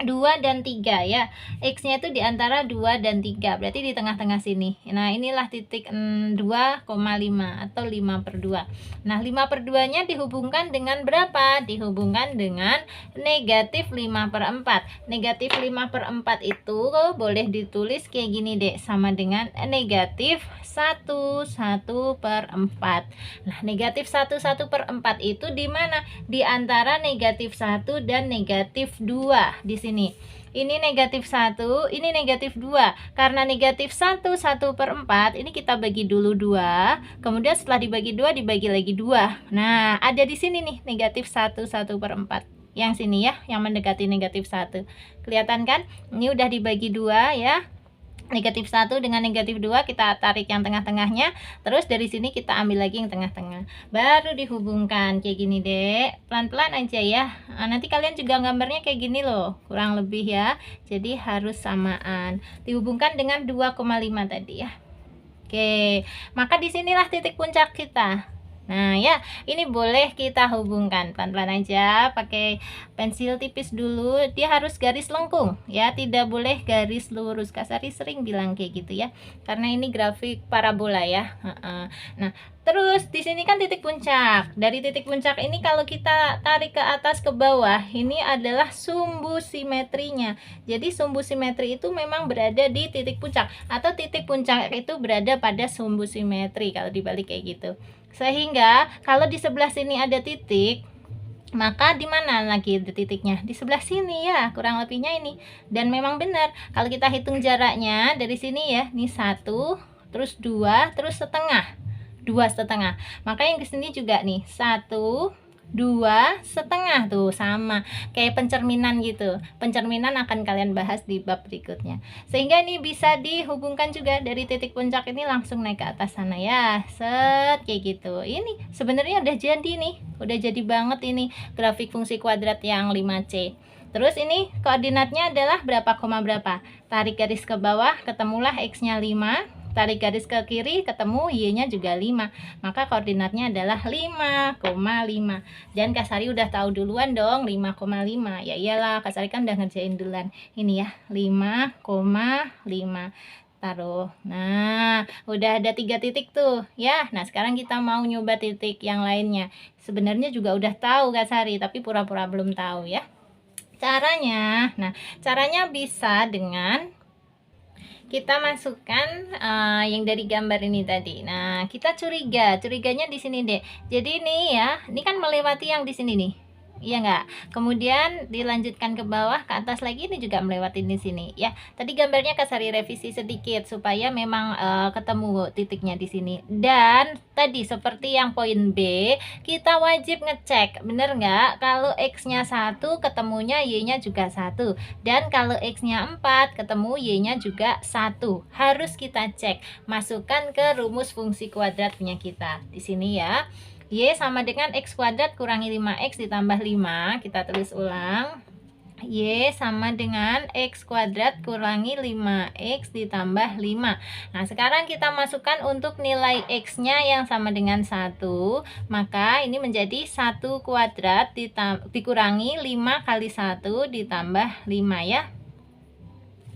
2 dan 3 ya. X-nya itu di antara 2 dan 3, berarti di tengah-tengah sini. Nah, inilah titik 2,5 atau 5/2. Nah, 5/2 nya dihubungkan dengan berapa? Dihubungkan dengan negatif 5/4. Negatif 5/4 itu boleh ditulis kayak gini deh, sama dengan negatif 1/4. Nah, negatif 1/4 itu di mana? Di antara negatif 1 dan negatif 2 di sini. Ini negatif 1, ini negatif 2. Karena negatif 1/4, ini kita bagi dulu 2. Kemudian setelah dibagi 2, dibagi lagi 2. Nah, ada di sini nih, negatif 1/4. Yang sini ya, yang mendekati negatif 1. Kelihatan kan? Ini udah dibagi 2 ya. Negatif 1 dengan negatif 2 kita tarik yang tengah-tengahnya, terus dari sini kita ambil lagi yang tengah-tengah, baru dihubungkan kayak gini deh, pelan-pelan aja ya. Nanti kalian juga gambarnya kayak gini loh, kurang lebih ya, jadi harus samaan, dihubungkan dengan 2,5 tadi ya. Oke, maka disinilah titik puncak kita. Nah ya, ini boleh kita hubungkan pelan-pelan aja, pakai pensil tipis dulu. Dia harus garis lengkung ya, tidak boleh garis lurus. Kak Sari sering bilang kayak gitu ya, karena ini grafik parabola ya. Nah, terus di sini kan titik puncak. Dari titik puncak ini kalau kita tarik ke atas ke bawah, ini adalah sumbu simetrinya. Jadi sumbu simetri itu memang berada di titik puncak, atau titik puncak itu berada pada sumbu simetri kalau dibalik kayak gitu. Sehingga kalau di sebelah sini ada titik, maka di mana lagi titiknya? Di sebelah sini ya, kurang lebihnya ini. Dan memang benar, kalau kita hitung jaraknya dari sini ya, ini 1, terus 2, terus setengah. 2,5. Maka yang ke sini juga nih, 1, 2,5 tuh sama kayak pencerminan gitu. Pencerminan akan kalian bahas di bab berikutnya. Sehingga ini bisa dihubungkan juga dari titik puncak ini langsung naik ke atas sana ya. Set kayak gitu. Ini sebenarnya udah jadi nih. Udah jadi banget ini grafik fungsi kuadrat yang 5C. Terus ini koordinatnya adalah berapa koma berapa. Tarik garis ke bawah, ketemulah X-nya 5. Tarik garis ke kiri, ketemu Y-nya juga 5. Maka koordinatnya adalah 5,5. Dan Kak Sari udah tahu duluan dong 5,5. Ya iyalah, Kak Sari kan udah ngerjain duluan. Ini ya, 5,5. Taruh. Nah, udah ada 3 titik tuh ya. Nah, sekarang kita mau nyoba titik yang lainnya. Sebenarnya juga udah tahu Kak Sari, tapi pura-pura belum tahu ya. Caranya, nah, caranya bisa dengan kita masukkan yang dari gambar ini tadi. Nah, kita curiganya di sini deh. Jadi ini ya, ini kan melewati yang di sini nih. Iya enggak? Kemudian dilanjutkan ke bawah, ke atas lagi, ini juga melewati di sini ya. Tadi gambarnya Kak Sari revisi sedikit supaya memang ketemu titiknya di sini. Dan tadi seperti yang poin B, kita wajib ngecek bener nggak kalau X-nya 1 ketemunya Y-nya juga 1, dan kalau X-nya 4 ketemu Y-nya juga 1. Harus kita cek, masukkan ke rumus fungsi kuadrat punya kita di sini ya. Y sama dengan X kuadrat kurangi 5X ditambah 5. Kita tulis ulang. Y sama dengan X kuadrat kurangi 5X ditambah 5. Nah, sekarang kita masukkan untuk nilai X-nya yang sama dengan 1. Maka ini menjadi 1 kuadrat dikurangi 5 kali 1 ditambah 5 ya.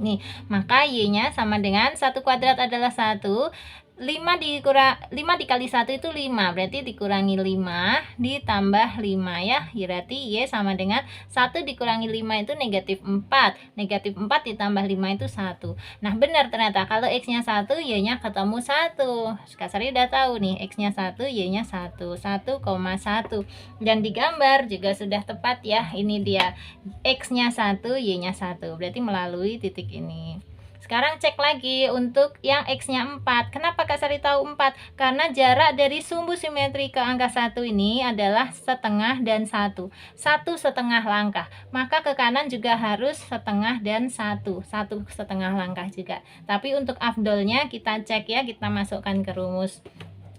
Nih, maka Y-nya sama dengan 1 kuadrat adalah 1. 5 dikali 1 itu 5, berarti dikurangi 5 ditambah 5 ya. Berarti Y sama dengan 1 dikurangi 5 itu negatif 4. Negatif 4 ditambah 5 itu 1. Nah benar ternyata kalau X-nya 1, Y-nya ketemu 1. Kak Sari udah tahu nih, X-nya 1, Y-nya 1. 1,1. Dan digambar juga sudah tepat ya. Ini dia, X-nya 1, Y-nya 1. Berarti melalui titik ini. Sekarang cek lagi untuk yang X-nya 4. Kenapa Kak Sari tahu 4? Karena jarak dari sumbu simetri ke angka 1 ini adalah setengah dan 1. 1 setengah langkah. Maka ke kanan juga harus setengah dan 1. 1 setengah langkah juga. Tapi untuk afdolnya kita cek ya, kita masukkan ke rumus.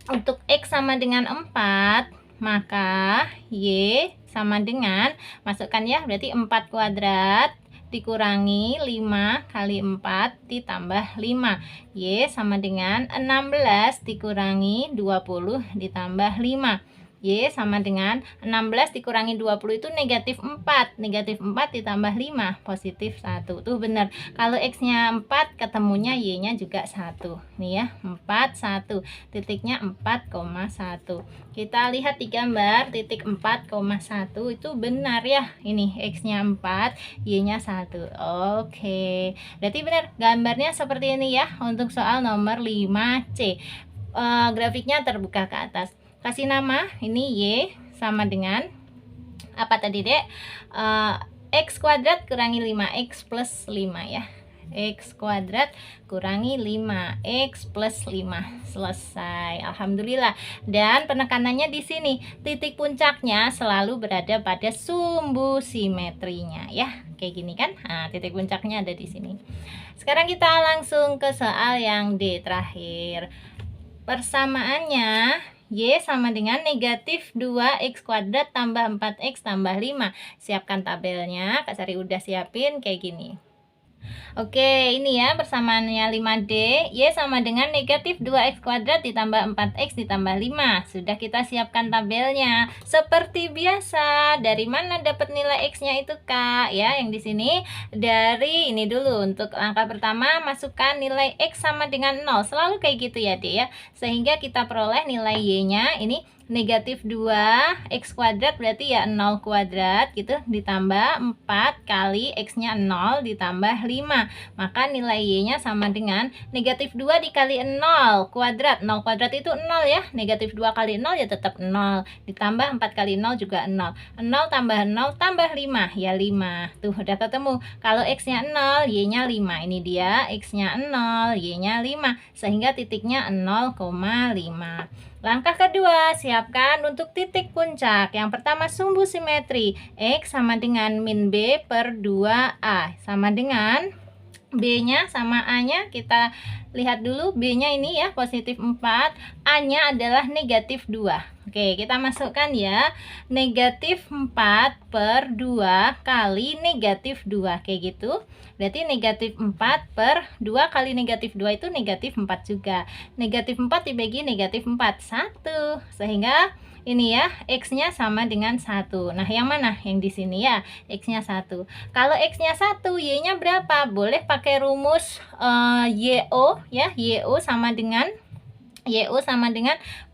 Untuk X sama dengan 4, maka Y sama dengan, masukkan ya, berarti 4 kuadrat dikurangi 5 kali 4 ditambah 5. Y sama dengan 16 dikurangi 20 ditambah 5. Y sama dengan 16 dikurangi 20 itu negatif 4. Negatif 4 ditambah 5, positif 1. Tuh benar. Kalau X-nya 4, ketemunya Y-nya juga 1. Nih ya, 4, 1. Titiknya 4,1. Kita lihat di gambar, titik 4,1 itu benar ya. Ini X-nya 4, Y-nya 1. Oke. Berarti benar, gambarnya seperti ini ya untuk soal nomor 5C. Grafiknya terbuka ke atas. Kasih nama, ini Y sama dengan apa tadi dek? X kuadrat kurangi 5X plus 5 ya. X kuadrat kurangi 5X plus 5. Selesai. Alhamdulillah. Dan penekanannya di sini. Titik puncaknya selalu berada pada sumbu simetrinya ya. Kayak gini kan? Nah, titik puncaknya ada di sini. Sekarang kita langsung ke soal yang D terakhir. Persamaannya Y sama dengan negatif 2X kuadrat tambah 4X tambah 5. Siapkan tabelnya. Kak Sari udah siapin kayak gini. Oke, ini ya persamaannya 5D. Y sama dengan negatif 2X kuadrat ditambah 4X ditambah 5. Sudah kita siapkan tabelnya. Seperti biasa, dari mana dapat nilai X-nya itu Kak? Ya, yang di sini dari ini dulu. Untuk langkah pertama, masukkan nilai X sama dengan 0. Selalu kayak gitu ya, Dek ya. Sehingga kita peroleh nilai Y-nya ini negatif 2X kuadrat berarti ya 0 kuadrat gitu, ditambah 4 kali X-nya 0 ditambah 5. Maka nilai Y-nya sama dengan negatif 2 dikali 0 kuadrat. 0 kuadrat itu 0 ya. Negatif 2 kali 0 ya tetap 0. Ditambah 4 kali 0 juga 0. 0 tambah 0 tambah 5 ya 5. Tuh udah ketemu. Kalau X-nya 0, Y-nya 5. Ini dia X-nya 0, Y-nya 5. Sehingga titiknya 0,5. Langkah kedua, siapkan untuk titik puncak. Yang pertama sumbu simetri. X sama dengan min B per 2A. Sama dengan B-nya sama A-nya. Kita lihat dulu B-nya ini ya positif 4. A-nya adalah negatif 2. Oke, kita masukkan ya. Negatif 4 per 2 kali negatif 2. Kayak gitu. Berarti negatif 4 per 2 kali negatif 2 itu negatif 4 juga. Negatif 4 dibagi negatif 4. 1. Sehingga ini ya, X-nya sama dengan 1. Nah, yang mana? Yang di sini ya, X-nya 1. Kalau X-nya 1, Y-nya berapa? Boleh pakai rumus YO ya. YO sama dengan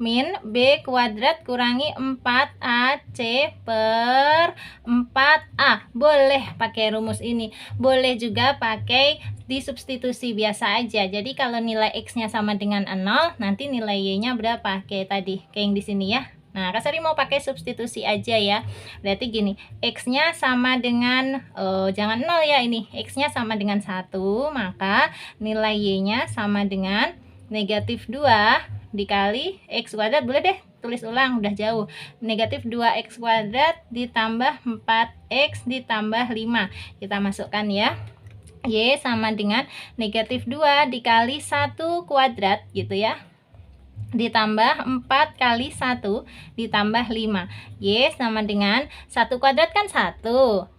min B kuadrat kurangi 4AC per 4A. Boleh pakai rumus ini. Boleh juga pakai disubstitusi biasa aja. Jadi kalau nilai X-nya sama dengan 0, nanti nilai Y-nya berapa? Kayak tadi, kayak yang di sini ya. Nah, Kak Sari mau pakai substitusi aja ya. Berarti gini, X-nya sama dengan, jangan 0 ya ini. X-nya sama dengan 1, maka nilai Y-nya sama dengan negatif 2 dikali X kuadrat. Boleh deh tulis ulang, udah jauh. Negatif 2X kuadrat ditambah 4X ditambah 5. Kita masukkan ya. Y sama dengan negatif 2 dikali 1 kuadrat gitu ya. ditambah 4 kali 1 ditambah 5. Y sama dengan 1 kuadrat kan 1.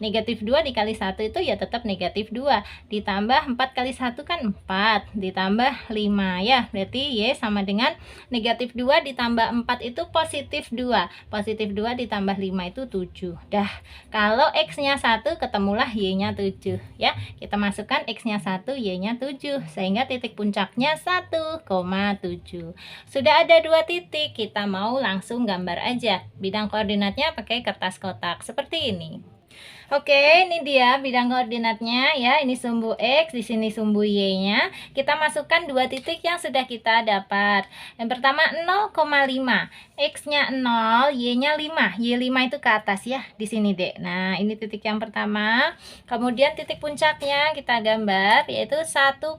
Negatif 2 dikali 1 itu ya tetap negatif 2. Ditambah 4 kali 1 kan 4. Ditambah 5 ya. Berarti Y sama dengan negatif 2 ditambah 4 itu positif 2. Positif 2 ditambah 5 itu 7. Dah, kalau X-nya 1 ketemulah Y-nya 7 ya. Kita masukkan X-nya 1, Y-nya 7. Sehingga titik puncaknya 1,7. Sudah ada 2 titik, kita mau langsung gambar aja. Bidang koordinatnya pakai kertas kotak seperti ini. Oke, ini dia bidang koordinatnya ya. Ini sumbu X, di sini sumbu Y-nya. Kita masukkan 2 titik yang sudah kita dapat. Yang pertama 0,5. X-nya 0, Y-nya 5. Y5 itu ke atas ya, di sini, Dek. Nah, ini titik yang pertama. Kemudian titik puncaknya kita gambar yaitu 1,7.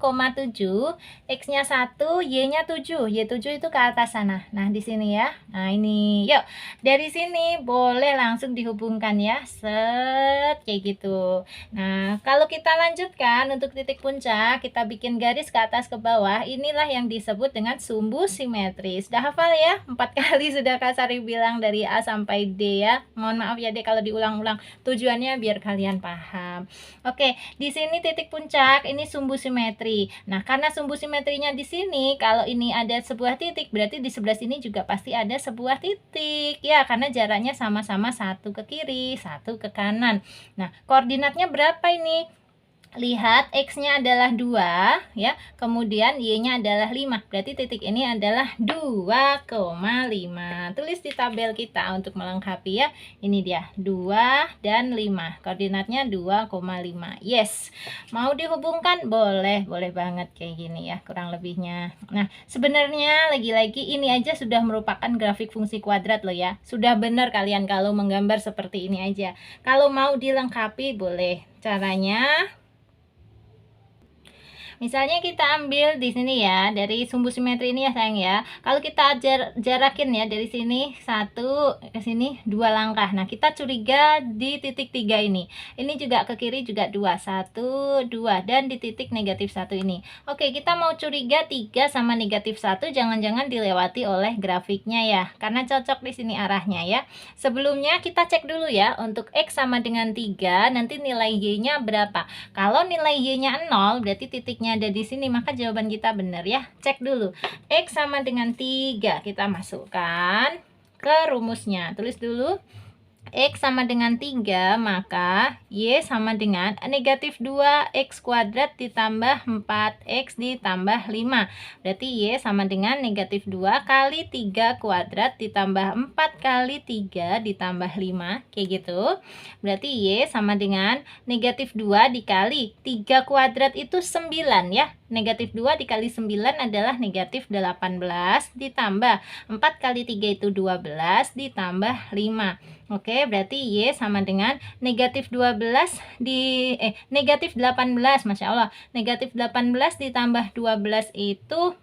X-nya 1, Y-nya 7. Y7 itu ke atas sana. Nah, di sini ya. Nah, ini. Yuk, dari sini boleh langsung dihubungkan ya. Kayak gitu. Nah, kalau kita lanjutkan untuk titik puncak, kita bikin garis ke atas ke bawah. Inilah yang disebut dengan sumbu simetris. Sudah hafal ya? 4 kali sudah Kak Sari bilang dari A sampai D ya. Mohon maaf ya Dek kalau diulang-ulang. Tujuannya biar kalian paham. Oke, di sini titik puncak, ini sumbu simetri. Nah, karena sumbu simetrinya di sini, kalau ini ada sebuah titik, berarti di sebelah sini juga pasti ada sebuah titik. Ya, karena jaraknya sama-sama 1 ke kiri, 1 ke kanan. Nah, koordinatnya berapa ini? Lihat, X-nya adalah 2 ya, kemudian Y-nya adalah 5. Berarti titik ini adalah 2,5. Tulis di tabel kita untuk melengkapi ya. Ini dia, 2 dan 5. Koordinatnya 2,5. Yes. Mau dihubungkan? Boleh, boleh banget kayak gini ya, kurang lebihnya. Nah, sebenarnya lagi-lagi ini aja sudah merupakan grafik fungsi kuadrat loh ya. Sudah benar kalian kalau menggambar seperti ini aja. Kalau mau dilengkapi boleh. Caranya, misalnya kita ambil di sini ya, dari sumbu simetri ini ya sayang ya. Kalau kita jarakin ya dari sini 1 ke sini 2 langkah. Nah, kita curiga di titik 3 ini. Ini juga ke kiri juga 2, 1, 2 dan di titik negatif 1 ini. Oke, kita mau curiga 3 sama negatif 1 jangan-jangan dilewati oleh grafiknya ya. Karena cocok di sini arahnya ya. Sebelumnya kita cek dulu ya untuk X sama dengan 3, nanti nilai Y-nya berapa. Kalau nilai Y-nya 0, berarti titiknya ada di sini, maka jawaban kita benar ya. Cek dulu. X sama dengan 3, kita masukkan ke rumusnya. Tulis dulu. X sama dengan 3, maka Y sama dengan negatif 2X kuadrat ditambah 4X ditambah 5. Berarti Y sama dengan negatif 2 kali 3 kuadrat ditambah 4 kali 3 ditambah 5. Kayak gitu. Berarti Y sama dengan negatif 2 dikali 3 kuadrat itu 9 ya. Negatif 2 dikali 9 adalah negatif 18 ditambah 4 kali 3 itu 12 ditambah 5. Oke, berarti Y sama dengan negatif 12 negatif 18, Masya Allah. Negatif 18 ditambah 12 itu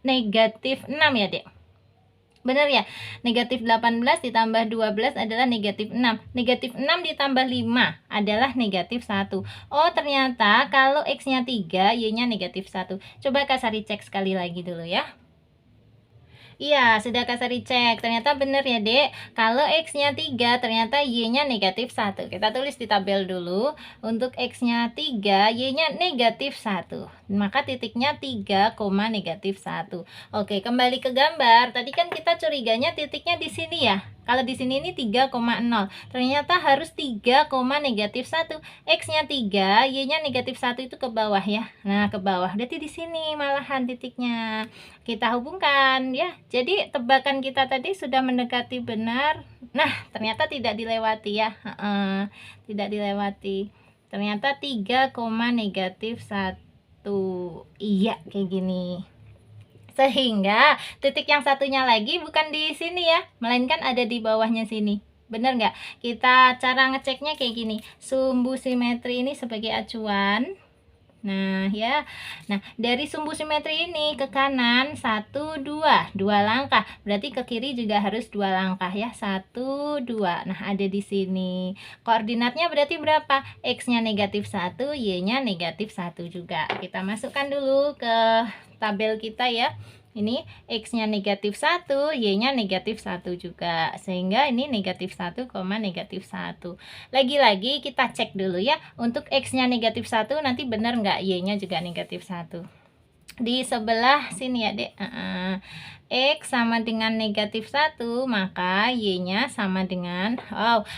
negatif 6 ya, Dek. Benar ya? Negatif 18 ditambah 12 adalah negatif 6. Negatif 6 ditambah 5 adalah negatif 1. Oh, ternyata kalau X-nya 3, Y-nya negatif 1. Coba Kak Sari cek sekali lagi dulu ya. Iya, sudah Kak Sari cek. Ternyata benar ya, Dek. Kalau X-nya 3, ternyata Y-nya negatif 1. Kita tulis di tabel dulu. Untuk X-nya 3, Y-nya negatif 1. Maka titiknya 3, negatif 1. Oke, kembali ke gambar. Tadi kan kita curiganya titiknya di sini ya. Kalau di sini ini 3,0. Ternyata harus 3, negatif 1. X-nya 3, Y-nya negatif 1 itu ke bawah ya. Nah, ke bawah. Berarti di sini malahan titiknya. Kita hubungkan ya. Jadi tebakan kita tadi sudah mendekati benar. Nah, ternyata tidak dilewati ya. Tidak dilewati. Ternyata 3, negatif 1. Iya, kayak gini. Sehingga titik yang satunya lagi bukan di sini ya, melainkan ada di bawahnya sini. Bener nggak? Kita cara ngeceknya kayak gini. Sumbu simetri ini sebagai acuan. Nah ya, nah dari sumbu simetri ini ke kanan 1, 2 langkah, berarti ke kiri juga harus 2 langkah ya, 1, 2. Nah ada di sini. Koordinatnya berarti berapa? X-nya negatif 1, Y-nya negatif 1 juga. Kita masukkan dulu ke tabel kita ya. Ini X-nya negatif 1, Y-nya negatif 1 juga. Sehingga ini negatif 1, negatif 1. Lagi-lagi kita cek dulu ya. Untuk X-nya negatif 1 nanti benar nggak Y-nya juga negatif 1. Di sebelah sini ya dek, X sama dengan negatif 1, maka Y-nya sama dengan,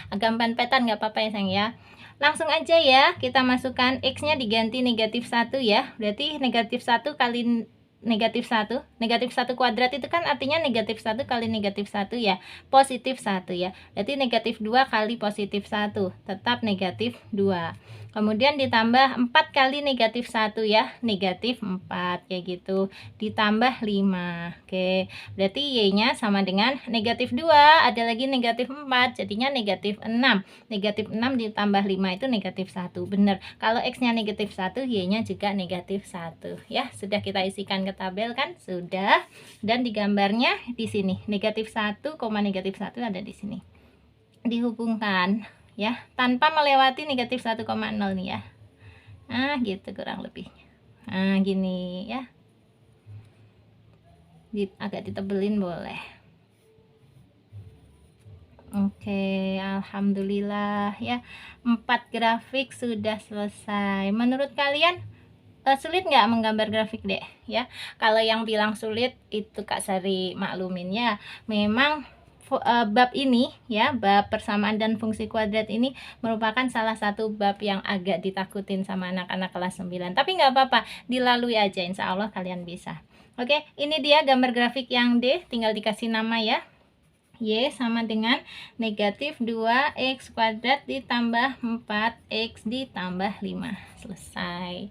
agak empan-petan nggak apa-apa ya sayang ya. Langsung aja ya, kita masukkan X-nya diganti negatif 1 ya. Berarti negatif 1 kali negatif 1 kuadrat itu kan artinya negatif 1 kali negatif 1 ya, positif 1 ya. Berarti negatif 2 kali positif 1, tetap negatif 2. Kemudian ditambah 4 kali negatif 1 ya, negatif 4 kayak gitu. Ditambah 5. Oke, berarti Y-nya sama dengan negatif 2, ada lagi negatif 4, jadinya negatif 6. Negatif 6 ditambah 5 itu negatif 1. Benar. Kalau X-nya negatif 1, Y-nya juga negatif 1. Ya, sudah kita isikan ke tabel kan? Sudah. Dan di gambarnya di sini, negatif 1, negatif 1 ada di sini. Dihubungkan ya, tanpa melewati negatif 1,0 nih ya. Nah, gitu kurang lebih. Nah, gini ya. Agak ditebelin boleh. Oke, alhamdulillah ya. 4 grafik sudah selesai. Menurut kalian sulit nggak menggambar grafik deh ya? Kalau yang bilang sulit itu Kak Sari maklumin ya. Memang bab ini ya, bab persamaan dan fungsi kuadrat ini merupakan salah satu bab yang agak ditakutin sama anak-anak kelas 9. Tapi nggak apa-apa, dilalui aja, insya Allah kalian bisa. Oke, ini dia gambar grafik yang D, tinggal dikasih nama ya. Y sama dengan negatif 2x kuadrat ditambah 4x ditambah 5. Selesai.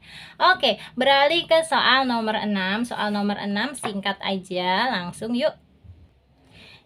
Oke, beralih ke soal nomor 6. Soal nomor 6 singkat aja, langsung yuk.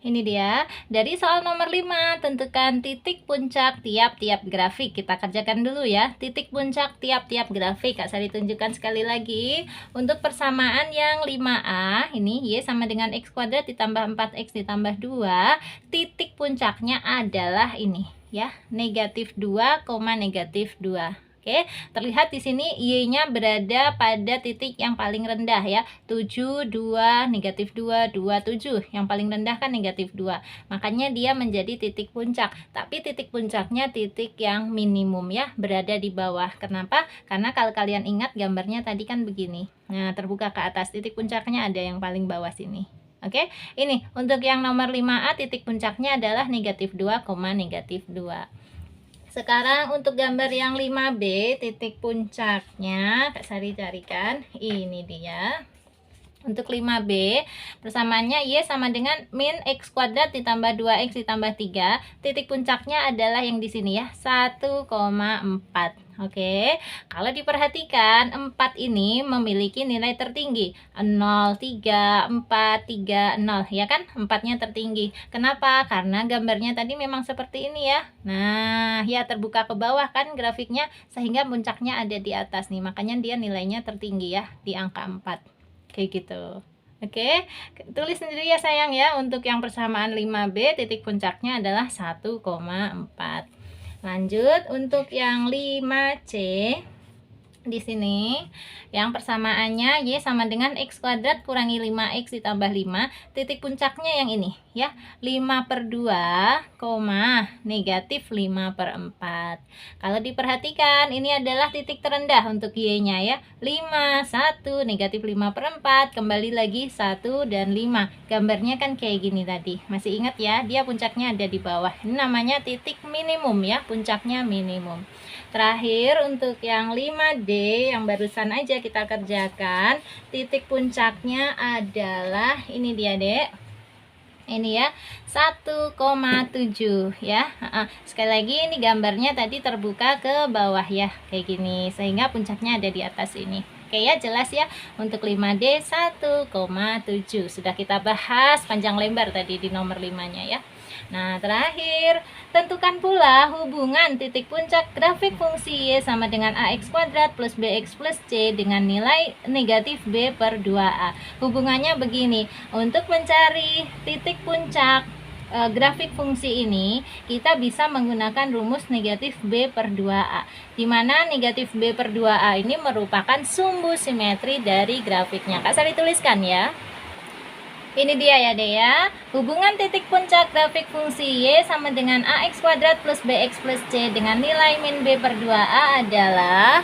Ini dia, dari soal nomor 5, tentukan titik puncak tiap-tiap grafik. Kita kerjakan dulu ya, titik puncak tiap-tiap grafik. Kak Sari tunjukkan sekali lagi. Untuk persamaan yang 5A, ini Y sama dengan X kuadrat ditambah 4X ditambah 2, titik puncaknya adalah ini ya, negatif 2, negatif 2. Oke, terlihat di sini Y-nya berada pada titik yang paling rendah ya, 7, 2, negatif 2, 2, 7. Yang paling rendah kan negatif 2. Makanya dia menjadi titik puncak. Tapi titik puncaknya titik yang minimum ya, berada di bawah. Kenapa? Karena kalau kalian ingat gambarnya tadi kan begini. Nah, terbuka ke atas, titik puncaknya ada yang paling bawah sini. Oke, ini untuk yang nomor 5A titik puncaknya adalah negatif 2, negatif 2. Sekarang untuk gambar yang 5B, titik puncaknya Kak Sari carikan, ini dia. Untuk 5B, persamaannya Y sama dengan min X kuadrat ditambah 2X ditambah 3. Titik puncaknya adalah yang di sini ya, 1,4. Oke, kalau diperhatikan 4 ini memiliki nilai tertinggi 0, 3, 4, 3, 0 ya kan, 4-nya tertinggi. Kenapa? Karena gambarnya tadi memang seperti ini ya. Nah ya, terbuka ke bawah kan grafiknya, sehingga puncaknya ada di atas nih, makanya dia nilainya tertinggi ya, di angka 4 kayak gitu. Oke, tulis sendiri ya sayang ya. Untuk yang persamaan 5B, titik puncaknya adalah 1,4. Lanjut untuk yang 5C, di sini yang persamaannya Y sama dengan X kuadrat kurangi 5X ditambah 5. Titik puncaknya yang ini ya, 5/2, negatif 5/4. Kalau diperhatikan ini adalah titik terendah untuk Y-nya ya, 5, 1, negatif 5/4, kembali lagi 1 dan 5. Gambarnya kan kayak gini tadi, masih ingat ya, dia puncaknya ada di bawah. Ini namanya titik minimum ya, puncaknya minimum. Terakhir untuk yang 5D yang barusan aja kita kerjakan, titik puncaknya adalah ini dia dek, ini ya, 1,7 ya. Sekali lagi ini gambarnya tadi terbuka ke bawah ya, kayak gini, sehingga puncaknya ada di atas ini. Oke ya, jelas ya. Untuk 5D 1,7 sudah kita bahas panjang lebar tadi di nomor 5-nya ya. Nah, terakhir, tentukan pula hubungan titik puncak grafik fungsi Y sama dengan AX kuadrat plus BX plus C dengan nilai negatif B/2A. Hubungannya begini, untuk mencari titik puncak grafik fungsi ini, kita bisa menggunakan rumus negatif B/2A, di mana negatif B/2A ini merupakan sumbu simetri dari grafiknya. Kak Sari tuliskan ya. Ini dia ya Dek ya. Hubungan titik puncak grafik fungsi Y sama dengan AX kuadrat plus BX plus C dengan nilai min B per 2A adalah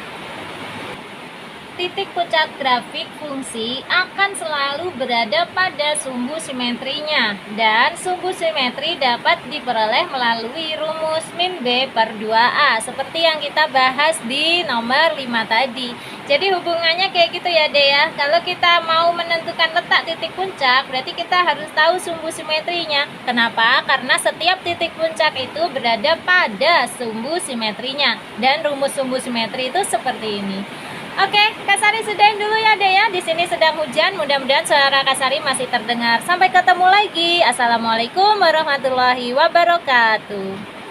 titik puncak grafik fungsi akan selalu berada pada sumbu simetrinya, dan sumbu simetri dapat diperoleh melalui rumus min B per 2A seperti yang kita bahas di nomor 5 tadi. Jadi hubungannya kayak gitu ya Dek ya. Kalau kita mau menentukan letak titik puncak, berarti kita harus tahu sumbu simetrinya. Kenapa? Karena setiap titik puncak itu berada pada sumbu simetrinya, dan rumus sumbu simetri itu seperti ini. Oke, Kak Sari sudahin dulu ya Dek ya. Di sini sedang hujan, mudah-mudahan suara Kak Sari masih terdengar. Sampai ketemu lagi. Assalamualaikum warahmatullahi wabarakatuh.